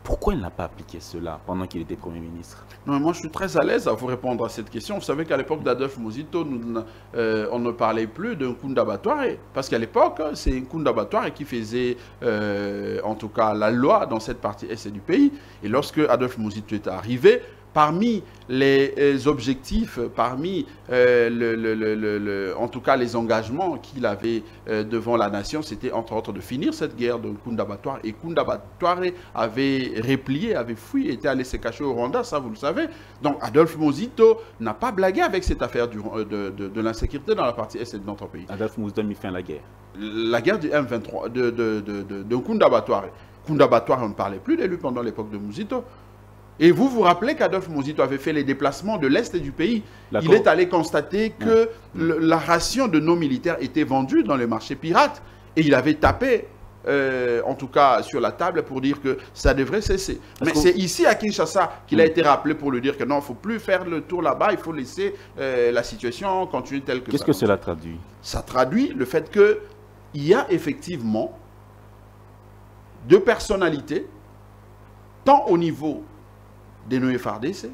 Pourquoi il n'a pas appliqué cela pendant qu'il était Premier ministre? Non, moi je suis très à l'aise à vous répondre à cette question. Vous savez qu'à l'époque d'Adolphe Muzito, on ne parlait plus d'un Nkunda Batware. Parce qu'à l'époque, c'est Nkunda Batware qui faisait en tout cas la loi dans cette partie est du pays. Et lorsque Adolphe Muzito est arrivé, parmi les objectifs, parmi en tout cas les engagements qu'il avait devant la nation, c'était entre autres de finir cette guerre de Nkunda Batware. Et Nkunda Batware avait replié, avait fui, était allé se cacher au Rwanda, ça vous le savez. Donc Adolphe Muzito n'a pas blagué avec cette affaire de l'insécurité dans la partie est de notre pays. Adolphe Muzito a mis fin à la guerre. La guerre du M23, de Nkunda Batware. Nkunda Batware, on ne parlait plus de lui pendant l'époque de Muzito. Et vous vous rappelez qu'Adolphe Muzito avait fait les déplacements de l'Est du pays. Il est allé constater que la ration de nos militaires était vendue dans les marchés pirates. Et il avait tapé, en tout cas, sur la table pour dire que ça devrait cesser. Mais c'est ici à Kinshasa qu'il a été rappelé pour lui dire que non, il ne faut plus faire le tour là-bas, il faut laisser la situation continuer telle que ça. Qu'est-ce que cela traduit? Ça traduit le fait qu'il y a effectivement deux personnalités, tant au niveau des nos FARDC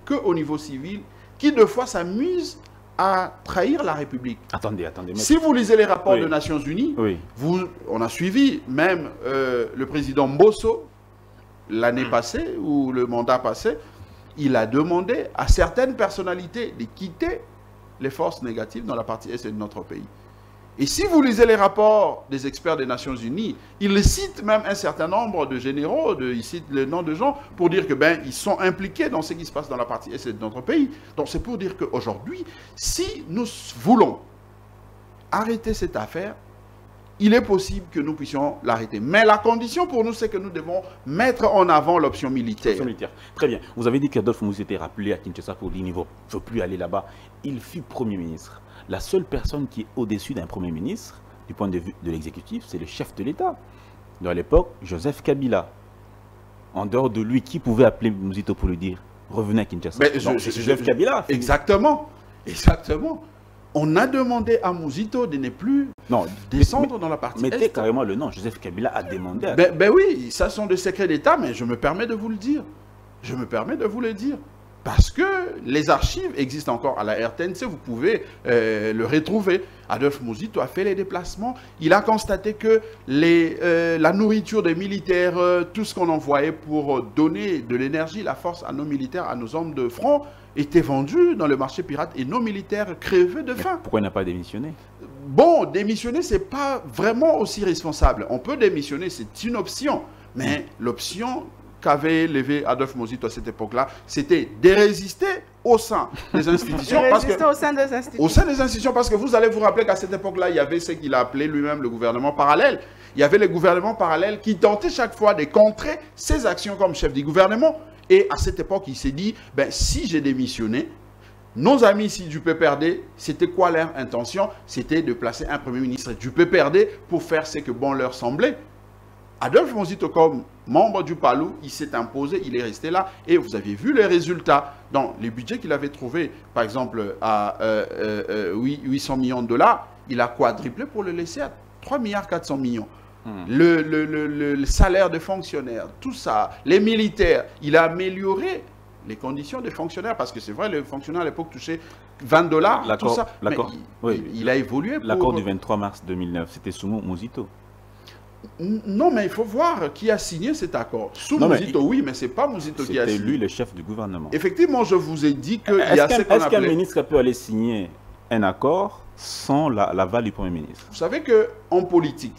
qu'au niveau civil, qui de fois s'amusent à trahir la République. Attendez. Si vous lisez les rapports des Nations Unies, on a suivi même le président Mbosso l'année passée ou le mandat passé, il a demandé à certaines personnalités de quitter les forces négatives dans la partie est de notre pays. Et si vous lisez les rapports des experts des Nations Unies, ils citent même un certain nombre de généraux, ils citent le nom de gens pour dire que ils sont impliqués dans ce qui se passe dans la partie est de notre pays. Donc c'est pour dire qu'aujourd'hui, si nous voulons arrêter cette affaire, il est possible que nous puissions l'arrêter. Mais la condition pour nous, c'est que nous devons mettre en avant l'option militaire. Très bien. Vous avez dit qu'Adolphe Mouzi était rappelé à Kinshasa pour dire qu'il ne veut plus aller là-bas. Il fut Premier ministre. La seule personne qui est au-dessus d'un Premier ministre, du point de vue de l'exécutif, c'est le chef de l'État. À l'époque, Joseph Kabila. En dehors de lui, qui pouvait appeler Mouzito pour lui dire « Revenez à Kinshasa ». Joseph Kabila. Exactement. Exactement. On a demandé à Mouzito de ne plus descendre dans la partie est. Mettez carrément le nom. Joseph Kabila a demandé. Oui, ça sont des secrets d'État, mais je me permets de vous le dire. Je me permets de vous le dire. Parce que les archives existent encore à la RTNC, vous pouvez le retrouver. Adolphe Mouzito a fait les déplacements. Il a constaté que la nourriture des militaires, tout ce qu'on envoyait pour donner de l'énergie, la force à nos militaires, à nos hommes de front, était vendu dans le marché pirate et nos militaires crevaient de faim. Pourquoi il n'a pas démissionné? Bon, démissionner, ce n'est pas vraiment aussi responsable. On peut démissionner, c'est une option. Mais l'option qu'avait levé Adolphe Mouzito à cette époque-là, c'était de résister au sein des institutions. Au sein des institutions. Au sein des institutions, parce que vous allez vous rappeler qu'à cette époque-là, il y avait ce qu'il a appelé lui-même le gouvernement parallèle. Il y avait les gouvernements parallèles qui tentaient chaque fois de contrer ses actions comme chef du gouvernement. Et à cette époque, il s'est dit, si j'ai démissionné, nos amis ici du PPRD, c'était quoi leur intention? C'était de placer un Premier ministre du PPRD pour faire ce que bon leur semblait. Adolphe Mouzito, comme membre du PALU, il s'est imposé, il est resté là. Et vous avez vu les résultats dans les budgets qu'il avait trouvés, par exemple, à 800 millions de dollars. Il a quadruplé pour le laisser à 3 milliards 400 millions. Le salaire des fonctionnaires, tout ça, les militaires, il a amélioré les conditions des fonctionnaires, parce que c'est vrai, les fonctionnaires à l'époque touchaient 20 $, tout ça. Il a évolué. L'accord du 23 mars 2009, c'était sous Mouzito. Non, mais il faut voir qui a signé cet accord. Sous Mouzito, oui, mais ce n'est pas Mouzito qui a signé. C'était lui le chef du gouvernement. Effectivement, je vous ai dit qu'il y a ce qu'on appelait... Est-ce qu'un ministre peut aller signer un accord sans l'aval du Premier ministre? Vous savez qu'en politique,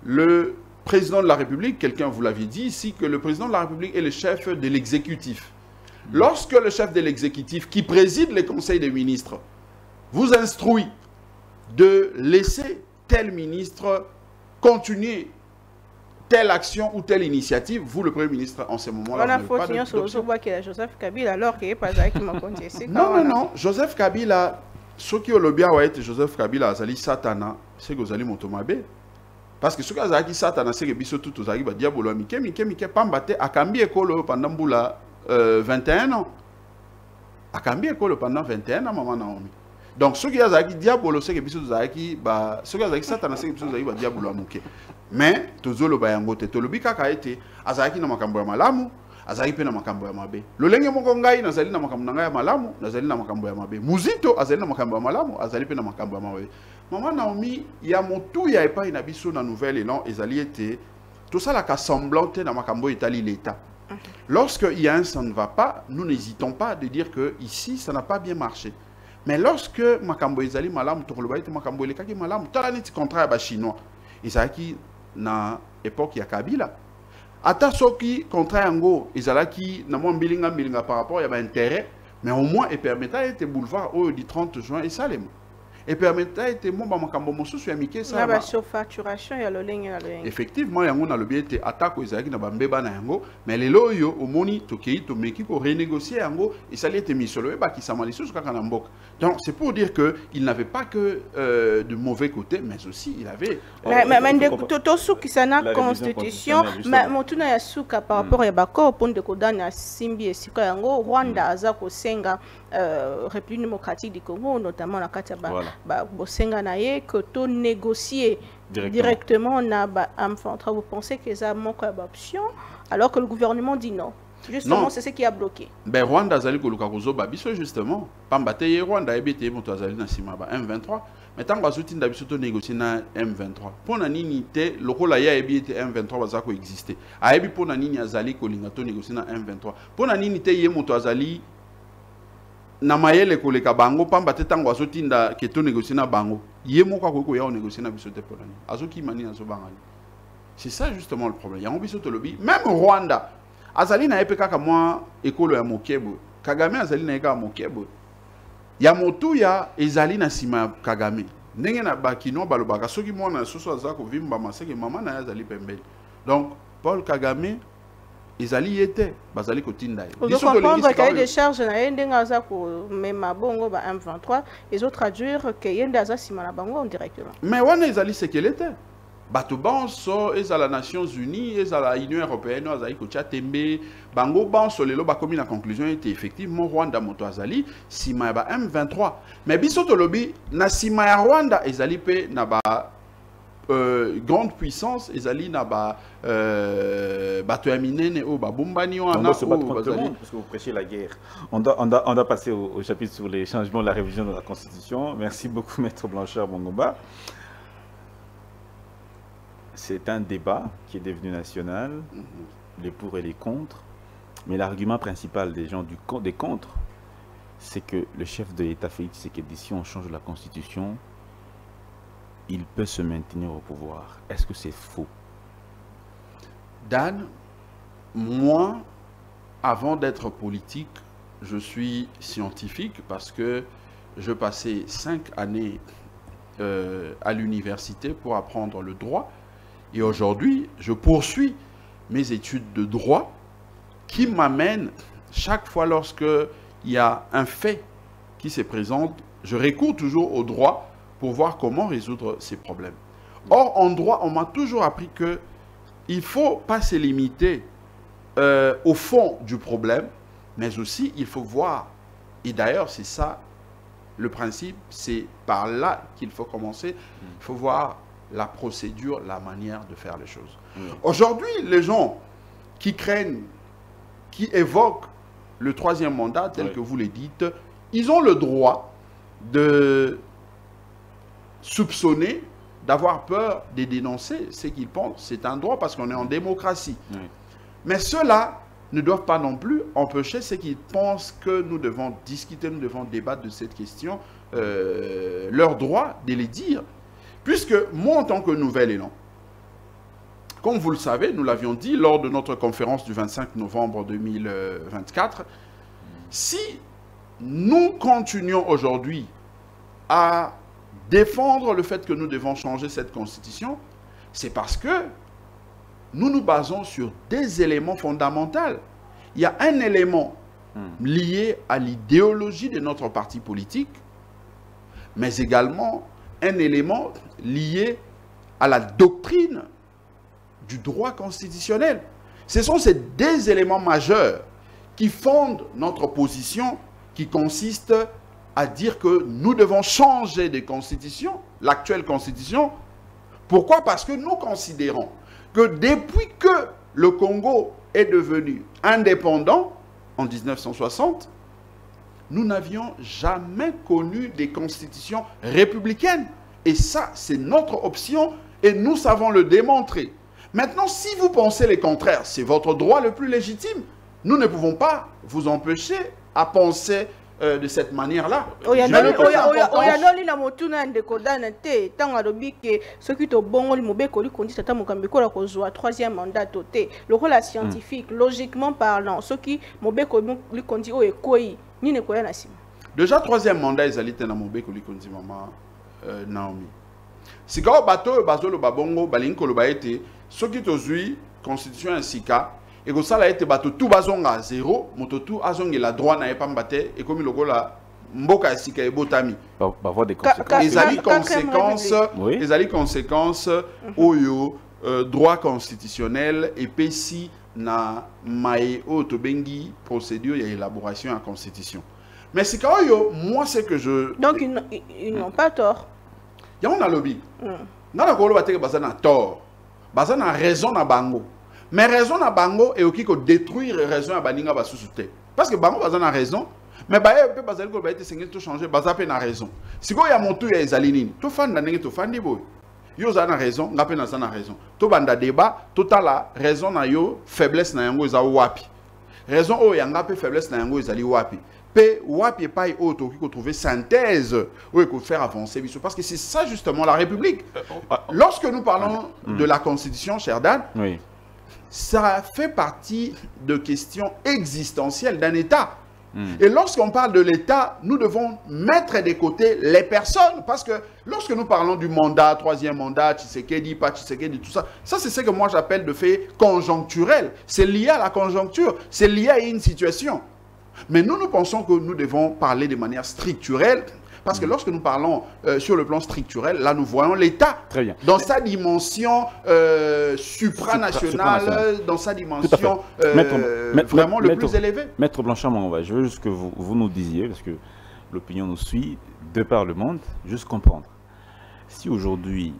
le président de la République, quelqu'un vous l'avait dit ici, que le président de la République est le chef de l'exécutif. Lorsque le chef de l'exécutif, qui préside les conseils des ministres, vous instruit de laisser tel ministre continuer telle action ou telle initiative, vous, le Premier ministre, en ce moment-là, vous n'avez pas d'option. Joseph Kabila, alors qu'il n'est pas là qui m'a compté. Non. Joseph Kabila, ce qui est le bien, Joseph Kabila, Azali Satana, c'est que vous allez monter. Parce que ce que Azali Satana, c'est que biso tout aux arrivent à diabolo, Mike, Pambate, a cambié école pendant 21 ans. A cambié école pendant 21 ans, maman Naomi. Donc, ce qui est diabolo, c'est que biso Zaki, ce qui est Satana, c'est que biso Zaki va diabolo amuke. Mais, tozolo bayangote, tolobi kaka ete, Azaki na makambo ya malamu, Azaki pe na makambo ya mabe. Lolenge moko ngai nazali na makambo ngai ya malamu, nazali na makambo ya mabe. Mouzito azali na makambo ya malamu, azali pe na makambo ya mabe. Maman Naomi, ya motu ya epai na biso na nouvelle élan ezali ete, tout ça la ka semblante na makambo etali l'état. Lorsqu'il y a un ça ne va pas, nous n'hésitons pas de dire que ici ça n'a pas bien marché. Mais lorsque makambo ezali malamu tokoloba ete makambo elekaki malamu, tala neti contrat ya chinois. Ezalaki na époque ya Kabila. Ata soki contrat yango ezalaki na mwa mbilinga par rapport ya ba intérêt, mais au moins et permettait ete boulevard au du 30 juin et Salem. Et permettait ete mo ba makambo mosusu ya mike ça. Na ba surfacturation ya lolenge na lolenge. Effectivement yango na lobi ete atako ezalaki na ba mbeba na yango, mais lelo yo omoni tokei to meki ko renégocier yango et ça ete misolo e ba ki sama lisusu kaka na mboka. Donc c'est pour dire que il n'avait pas que de mauvais côtés, mais aussi il avait mais toto souki sana constitution, mais motuna ya suka par rapport ya bako pour de kodana simbi esika yango Rwanda aza ko senga République démocratique du Congo, notamment la kati ba bosenga na ye que to négocier directement na ba amfantra. Vous pensez que ça manque d'option alors que le gouvernement dit non? Justement, c'est ce qui a bloqué. Ben Rwanda azali ko luka kozo ba biso justement pambate ye Rwanda ebete moto azali na sima ba M23 mais tant bazuti nda biso to négocier na M23 pona nini te lokola ya ebite M23 baza ko exister ayebi pona nini azali ko linga to négocier na M23 pona nini te ye moto azali na mayele koleka bango pamba te tango azotinda ke to négocier na bango yemo kwa ko ya négocier na biso te polani azoki mani azo bangani. C'est ça justement le problème. Ya biso to lobby même Rwanda azali na epeka ka moi ekolo ya Mokebo Kagame azali na eka Mokebo ya motu ya ezali na sima Kagame ndenge na bakino balobaka soki mwana soso azako vimba maseke mama na azali pembeni. Donc Paul Kagame ezali yete bazali kotinda ye. Vous comprendre qu'il y a des charges na yende ngaza ko mema bongo ba M23 et autres traduire que yende aza sima na bango directement. Mais wana ezali sekelete. Bato banso ezala Nations Unies ezala Union Européenne azali ko chatembe bango banso lelo ba komi na conclusion était effectivement Rwanda moto azali sima ba M23. Mais biso to lobi na sima ya Rwanda ezali pe na ba grande puissance ezali na ba bato ya minene o ba bombani wana parce que vous prêchez la guerre. On doit passer au chapitre sur les changements de la révision de la Constitution. Merci beaucoup Maître Blanchard Mongomba. C'est un débat qui est devenu national, les pour et les contre. Mais l'argument principal des gens des contre, c'est que le chef de l'État Félix Tshisekedi, si on change la Constitution, il peut se maintenir au pouvoir. Est-ce que c'est faux? Dan, moi, avant d'être politique, je suis scientifique parce que je passais 5 années à l'université pour apprendre le droit. Et aujourd'hui, je poursuis mes études de droit qui m'amènent, chaque fois lorsqu'il y a un fait qui se présente, je recours toujours au droit pour voir comment résoudre ces problèmes. Or, en droit, on m'a toujours appris qu'il ne faut pas se limiter au fond du problème, mais aussi il faut voir, et d'ailleurs c'est ça le principe, c'est par là qu'il faut commencer, il faut voir la procédure, la manière de faire les choses. Aujourd'hui, les gens qui craignent, qui évoquent le 3e mandat, tel que vous le dites, ils ont le droit de soupçonner, d'avoir peur, de dénoncer ce qu'ils pensent. C'est un droit parce qu'on est en démocratie. Mais ceux-là ne doivent pas non plus empêcher ceux qui pensent que nous devons discuter, nous devons débattre de cette question, leur droit de les dire. Puisque moi, en tant que nouvel élan, comme vous le savez, nous l'avions dit lors de notre conférence du 25 novembre 2024, si nous continuons aujourd'hui à défendre le fait que nous devons changer cette constitution, c'est parce que nous nous basons sur des éléments fondamentaux. Il y a un élément lié à l'idéologie de notre parti politique, mais également un élément lié à la doctrine du droit constitutionnel. Ce sont ces deux éléments majeurs qui fondent notre position, qui consiste à dire que nous devons changer de constitution, l'actuelle constitution. Pourquoi? Parce que nous considérons que depuis que le Congo est devenu indépendant, en 1960, nous n'avions jamais connu des constitutions républicaines. Et ça, c'est notre option et nous savons le démontrer. Maintenant, si vous pensez le contraire, c'est votre droit le plus légitime. Nous ne pouvons pas vous empêcher à penser de cette manière-là. Troisième mandat toté. Le rôle scientifique, logiquement parlant, ce qui déjà, troisième mandat, ils allaient dans mon bec, maman Naomi. Si quand bateau bazolo babongo balinko le baete, ce qui tozui constitution ainsi cas, et que ça a été bateau tout bazonga zéro, moto tout azongi la droit n'a pas mbaté, et comme le gola mboka ainsi ka ebotami. Avoir des conséquences. Les ali conséquences oyo droit constitutionnel et pesi na mae otobengi procédure et élaboration en constitution. Mais c'est quand moi c'est que je... Donc ils n'ont pas tort. Il y a un lobby. Dans la Colo, il y a tort. Il y a raison à Bango. Mais raison à Bango est aussi que détruire raison à Baninga va sous-souter. Parce que Bango a raison. Mais il peut pas changer. Il a raison. Si il y a mon tour, il y a des alinines. Tout fan d'année, tout fan d'Ibo. Yo a raison, il a raison. Tout banda débat, tout à la raison na yo, faiblesse na yango, ils ont wapi. Raison o yanga pe faiblesse na yango, ils ont wapi. P, wapi pas auto qui trouver synthèse, ou il faut faire avancer, parce que c'est ça justement la République. Lorsque nous parlons de la Constitution, cher Dan, Oui. ça fait partie de questions existentielles d'un État. Et lorsqu'on parle de l'État, nous devons mettre de côté les personnes. Parce que lorsque nous parlons du mandat, troisième mandat, Tshisekedi, pas Tshisekedi, tout ça, ça c'est ce que moi j'appelle de fait conjoncturel. C'est lié à la conjoncture, c'est lié à une situation. Mais nous pensons que nous devons parler de manière structurelle. Parce que lorsque nous parlons sur le plan structurel, là nous voyons l'État dans sa dimension supranationale, dans sa dimension vraiment le plus élevé. Maître Blanchard, je veux juste que vous nous disiez, parce que l'opinion nous suit, de par le monde, juste comprendre. Si aujourd'hui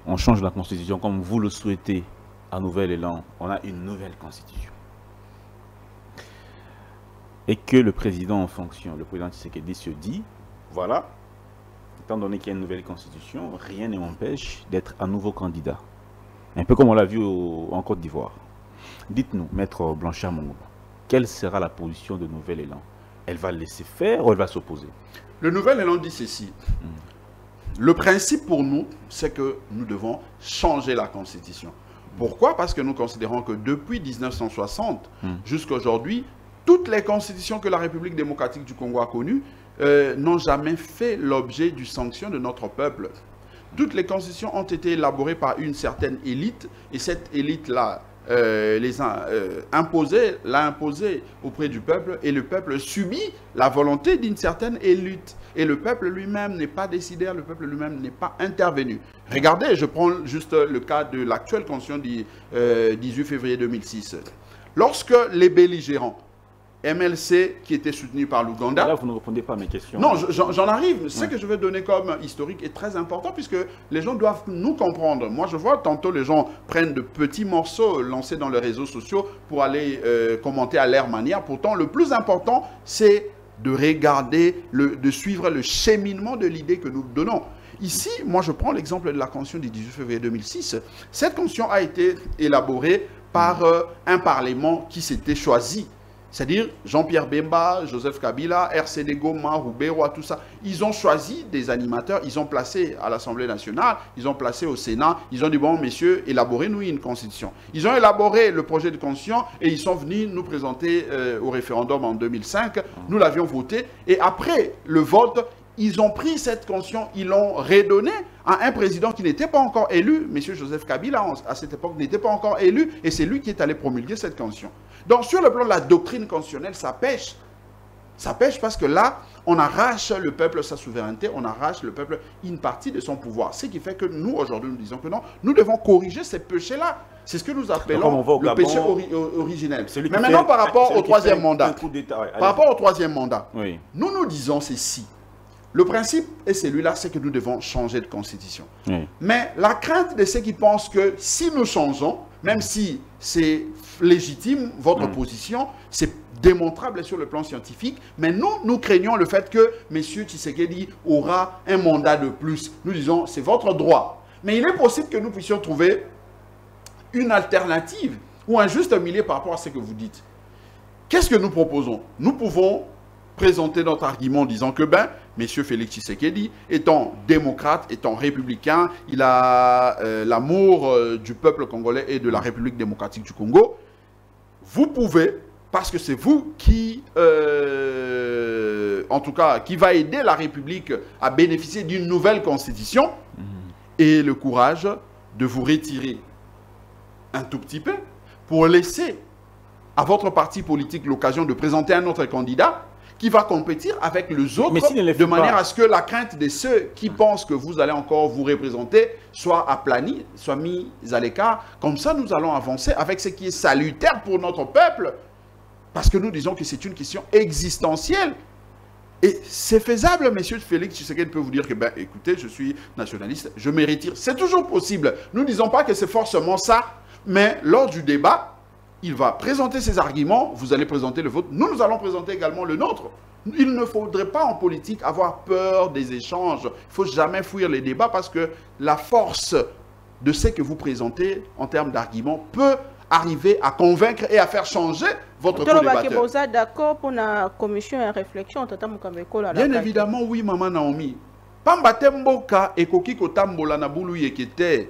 on change la constitution comme vous le souhaitez, à Nouvel Élan, on a une nouvelle constitution. Et que le président en fonction, le président Tshisekedi se dit, voilà, étant donné qu'il y a une nouvelle constitution, rien ne m'empêche d'être un nouveau candidat. Un peu comme on l'a vu en Côte d'Ivoire. Dites-nous, Maître Blanchard Mongouba, quelle sera la position de Nouvel Élan? Elle va laisser faire ou elle va s'opposer? Le Nouvel Élan dit ceci. Le principe pour nous, c'est que nous devons changer la constitution. Pourquoi? Parce que nous considérons que depuis 1960 jusqu'à aujourd'hui, toutes les constitutions que la République démocratique du Congo a connues n'ont jamais fait l'objet du sanction de notre peuple. Toutes les constitutions ont été élaborées par une certaine élite, et cette élite-là l'a imposée auprès du peuple, et le peuple subit la volonté d'une certaine élite. Et le peuple lui-même n'est pas décideur, le peuple lui-même n'est pas intervenu. Regardez, je prends juste le cas de l'actuelle constitution du 18 février 2006. Lorsque les belligérants, MLC qui était soutenu par l'Ouganda. Là, vous ne répondez pas à mes questions. Non, j'en arrive. Ce que je vais donner comme historique est très important puisque les gens doivent nous comprendre. Moi, je vois tantôt les gens prennent de petits morceaux lancés dans les réseaux sociaux pour aller commenter à leur manière. Pourtant, le plus important, c'est de regarder, de suivre le cheminement de l'idée que nous donnons. Ici, moi, je prends l'exemple de la Constitution du 18 février 2006. Cette Constitution a été élaborée par un Parlement qui s'était choisi. C'est-à-dire Jean-Pierre Bemba, Joseph Kabila, RCD Goma, Rouberoa, tout ça. Ils ont choisi des animateurs, ils ont placé à l'Assemblée nationale, ils ont placé au Sénat, ils ont dit, bon, messieurs, élaborez-nous une constitution. Ils ont élaboré le projet de constitution et ils sont venus nous présenter au référendum en 2005. Nous l'avions voté et après le vote, ils ont pris cette constitution, ils l'ont redonnée à un président qui n'était pas encore élu. M. Joseph Kabila, à cette époque, n'était pas encore élu et c'est lui qui est allé promulguer cette constitution. Donc, sur le plan de la doctrine constitutionnelle, ça pêche. Ça pêche parce que là, on arrache le peuple sa souveraineté, on arrache le peuple une partie de son pouvoir. Ce qui fait que nous, aujourd'hui, nous disons que non, nous devons corriger ces péchés-là. C'est ce que nous appelons le péché originel. Mais maintenant, par rapport au troisième mandat, nous nous disons ceci. Le principe est celui-là, c'est que nous devons changer de constitution. Oui. Mais la crainte de ceux qui pensent que si nous changeons, même si c'est légitime, votre position, c'est démontrable sur le plan scientifique, mais nous craignons le fait que M. Tshisekedi aura un mandat de plus. Nous disons, c'est votre droit. Mais il est possible que nous puissions trouver une alternative ou un juste milieu par rapport à ce que vous dites. Qu'est-ce que nous proposons? Nous pouvons présenter notre argument en disant que, M. Félix Tshisekedi, étant démocrate, étant républicain, il a l'amour du peuple congolais et de la République démocratique du Congo. Vous pouvez, parce que c'est vous qui, en tout cas, qui va aider la République à bénéficier d'une nouvelle constitution, et le courage de vous retirer un tout petit peu pour laisser à votre parti politique l'occasion de présenter un autre candidat qui va compétir avec les autres de manière à ce que la crainte de ceux qui pensent que vous allez encore vous représenter soit aplanie, soit mise à l'écart. Comme ça, nous allons avancer avec ce qui est salutaire pour notre peuple. Parce que nous disons que c'est une question existentielle. Et c'est faisable, monsieur Félix Tshisekedi peut vous dire que, écoutez, je suis nationaliste, je me retire. C'est toujours possible. Nous ne disons pas que c'est forcément ça, mais lors du débat, il va présenter ses arguments, vous allez présenter le vôtre, nous allons présenter également le nôtre. Il ne faudrait pas en politique avoir peur des échanges. Il ne faut jamais fuir les débats parce que la force de ce que vous présentez en termes d'arguments peut arriver à convaincre et à faire changer votre co-débatteur. Vous êtes d'accord pour la commission de réflexion? Bien évidemment, oui, maman Naomi. Pambate mboka ekoki kotambola na bulu yekete.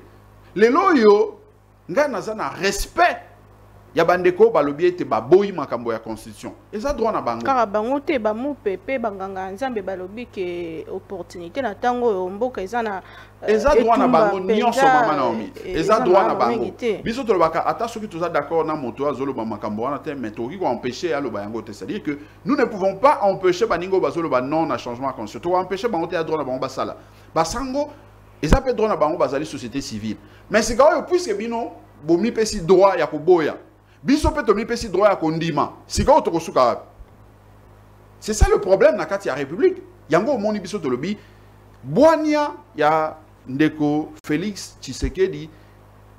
Lelo yo, nga nazana respect. Ya bandeko balobi ete baboyi makambo ya constitution. Eza droit na bango. Kaka bango te ba mu pepe banganga nzambe balobi ke opportunité na tango mboka eza na eza droit na bango nyonso mama Naomi. Eza droit na bango. Biso to lobaka ata soki toza d'accord na moto azoloba makambo wana te mais toki ko empêcher aloba yango te, c'est-à-dire que nous ne pouvons pas empêcher baningo bazoloba non na changement de constitution. To empêcher bango te droit na bango basala. Basango eza pe droit na bango bazali société civile. Mais c'est quand puisque bino bomi pesi droit ya koboya. Biso pe tomi pesi droit ya kondima. Sika otokosuka. C'est ça le problème na kati ya République. Yango moni biso to lobi Bwania ya ndeko Félix Tshisekedi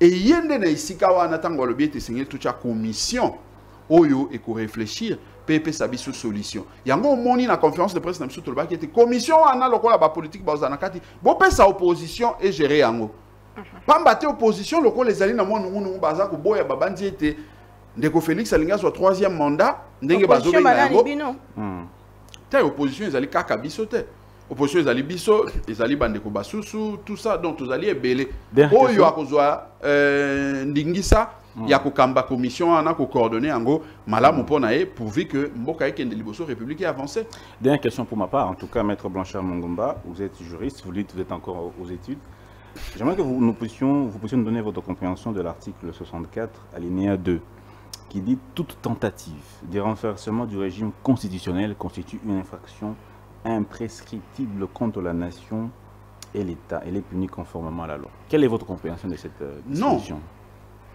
et yende na isika wana tango lobi ete sengeli tucha commission oyo e ko réfléchir pepe sabiso solution. Yango moni na conférence de presse na biso to loba ki ete commission wana lokola ba politique ba ozana kati bo pesa opposition et gérer yango. Pamba te opposition lokola ezali na monu ngunu baza ko boya babandi ete ndeko Félix alinga so 3e mandat ndenge bazobenga yango te opposition ezali kaka biso te opposition ezali biso ezali bandeko basusu tout ça donc tozali ebele oyo akozwa ndingisa ya kokamba commission ana ko coordonner yango malamu pona e pourvu que mboka ekende liboso république avancer. Dernière question pour ma part, en tout cas maître Blanchard Mungumba, vous êtes juriste, vous dites vous êtes encore aux études. J'aimerais que vous puissiez nous donner votre compréhension de l'article 64 alinéa 2 qui dit toute tentative de renversement du régime constitutionnel constitue une infraction imprescriptible contre la nation et l'État. Elle est punie conformément à la loi. Quelle est votre compréhension de cette disposition? Non.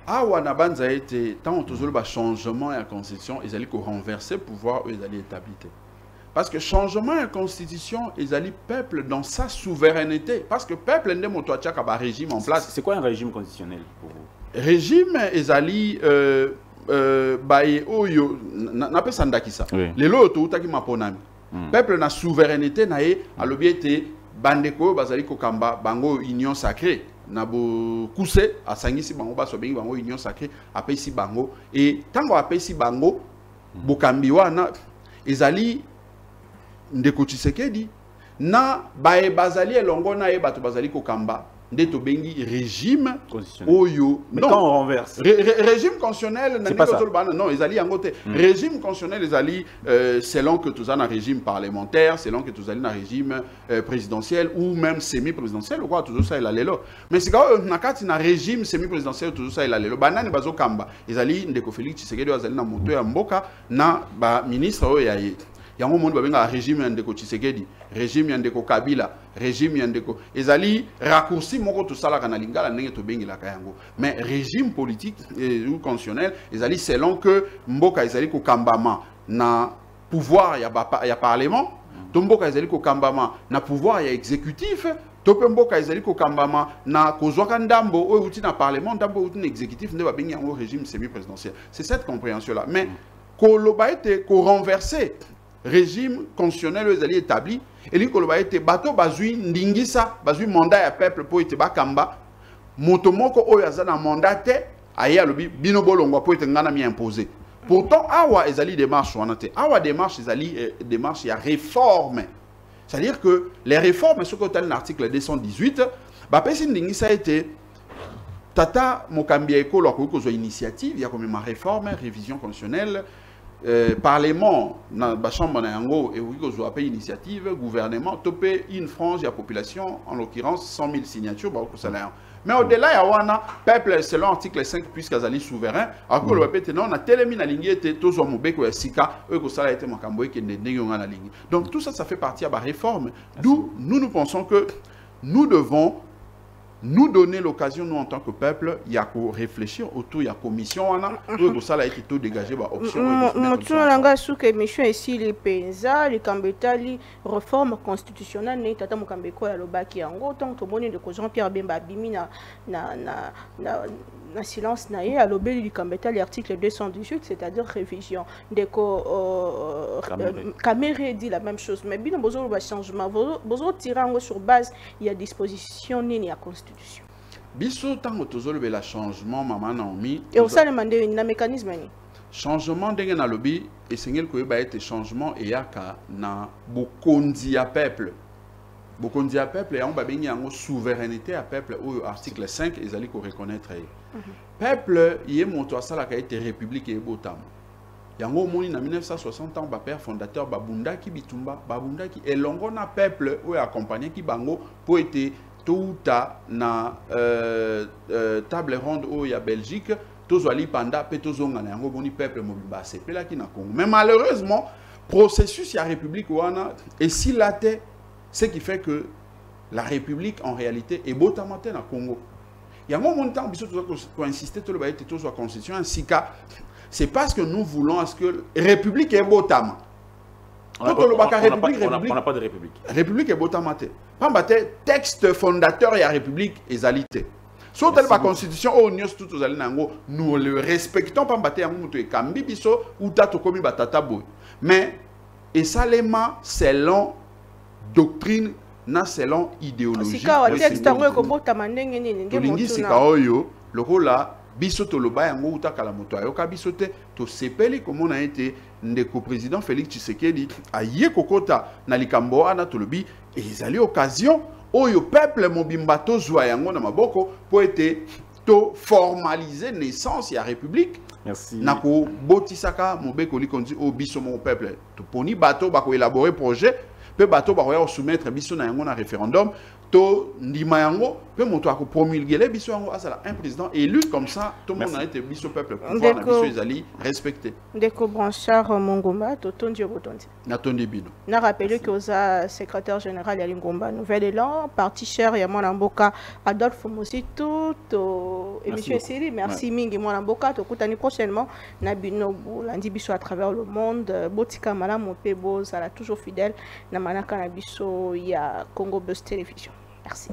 Awa na banza été tant toujours le changement à la constitution, ils allaient renverser pouvoir ils allaient établir. Parce que changement à la constitution, ils allaient peuple dans sa souveraineté. Parce que peuple n'est pas un régime en place. C'est quoi un régime constitutionnel pour vous? Régime, ils allaient baye oyo na pesa ndakisa les loto utaki maponami peuple na souveraineté na ye alobi ete bandeko bazali kokamba bango union sacrée na bo kuse asangisi bango baso bengi bango union sacrée apesi bango et tango apesi bango bokambi wana ezali ndeko Tshisekedi na baye bazali elongo na ye bato bazali kokamba ndeto bengi régime oyo mais non, quand on renverse régime constitutionnel non ils allaient en côté régime constitutionnel ils allaient selon que tous un régime parlementaire selon que tous un régime présidentiel ou même semi-présidentiel ou quoi tout ça il allait là mais c'est quand on a quatre un régime semi-présidentiel tout ça il allait là banane bazo kamba ils allaient ndeko Félix Tshisekedi ils allaient na moto ya mboka na ba ministre oyo ya yango monde babenga régime ndeko Tshisekedi régime ndeko Kabila régime ndeko ezali raccourci moko to sala kana lingala ndenge to bengila kayango mais régime politique ou constitutionnel ezali selon que mboka ezali ko kambama na pouvoir ya parlement to mboka ezali ko kambama na pouvoir ya exécutif to pe mboka ezali ko kambama na kozwaka ndambo oyo uti na parlement ndambo uti na exécutif nde babengi yango régime semi-présidentiel. C'est cette compréhension là mais koloba ete ko renverser régime constitutionnel aux alliés établis et l'incoloba était bateau bazui ndingisa bazui mandat ya peuple pour être bakamba motomoko oyazana mandat te aya lobi bino bolongwa pour être ngana mi imposé pourtant awa ezali démarche wanate awa démarche ezali démarche ya réforme c'est-à-dire que les réformes ce que l'article 218 ba pesi ndingisa était tata mokambia ekolo ko zo initiative ya comme ma réforme révision constitutionnelle Parlement, dans la chambre et vous avez initiative, gouvernement, topé une frange de la population, en l'occurrence 100 000 signatures, mais au-delà, il y a un peuple, selon l'article 5, puisqu'ils sont souverains, alors que le peuple, on a tellement la ligne, tous ont mobé que Sika, eux, que ça a été Makamboy qui est la ligne. Donc tout ça, ça fait partie de la réforme. D'où nous pensons que nous devons nous donner l'occasion, nous en tant que peuple, il y a qu'à réfléchir autour, il y a commission, tout ça a été tout dégagé par option. Mission ici les PNZA, les Kambetali, réforme constitutionnelle, n'est tata mokambeko ya lobaki yango, tant que bonne de Jean-Pierre Bemba Bimi na silence na ye à l'obéli du Kambetali article 218, c'est-à-dire révision. Deko Caméré dit la même chose, mais bien besoin de changement, besoin de tirer sur base, il y a disposition ni à constitution. biso tango tozolobe la changement mama Naomi et au sein demandé un mécanisme ni changement ndenge na lobi esengeli koyeba ete changement eyaka na bokonzi ya peuple bokonzi ya peuple yango babengi yango souveraineté ya peuple oyo article 5 ezali ko reconnaître peuple ye moto asalaka ete république ebotama yango omoni na 1960 ans ba père fondateur babundaki bitumba babundaki elongo na peuple oyo accompagnaki bango po ete touta na table ronde oyo ya Belgique tozwali panda pe tozonga na yango boni peuple mobimba sepelaki na Congo mais malheureusement processus ya république wana esilate ce qui fait que la république en réalité est botamate na Congo yango montant biso to insister to le ba ete tozwa constitution ainsi ka c'est parce que nous voulons à ce que république est botama on n'a pas de république république est botamate pambate texte fondateur ya république ezalité so tel ba constitution o nyos tout ozali nango nous le respectons pambate yango muto e kambi biso uta to komi batata boy mais et salema selon doctrine na selon idéologie sika wa texte ngo ko botama ndenge nini nge motu na sika oyo lokola biso to loba yango uta kala moto ayoka biso te to sepeli comme on a été ndeko président Félix Tshisekedi aye kokota na likambo ana to lobi ezali occasion oyo peuple mobimba to zwa yango na maboko po ete to formaliser naissance ya république. Merci. Nako botisaka mobeko likonzi o biso mon peuple to poni bato bako élaborer projet pe bato bako soumettre biso na yango na référendum to ndima yango pe moto ako promulguer biso yango asala un président élu comme ça tout le monde a été biso peuple pouvoir na biso ezali respecté. Ndeko Branchard Mongomba to tondi obotondi. Na tondi bino. Na rappelé que oza secrétaire général ya Lingomba Nouvel Élan parti cher ya mwana mboka Adolphe Mosito to émission série merci mingi mwana mboka to kutani prochainement na binobu lundi biso à travers le monde botika malamu pe boza la toujours fidèle na manaka na biso ya Congo Buzz Télévision. Merci.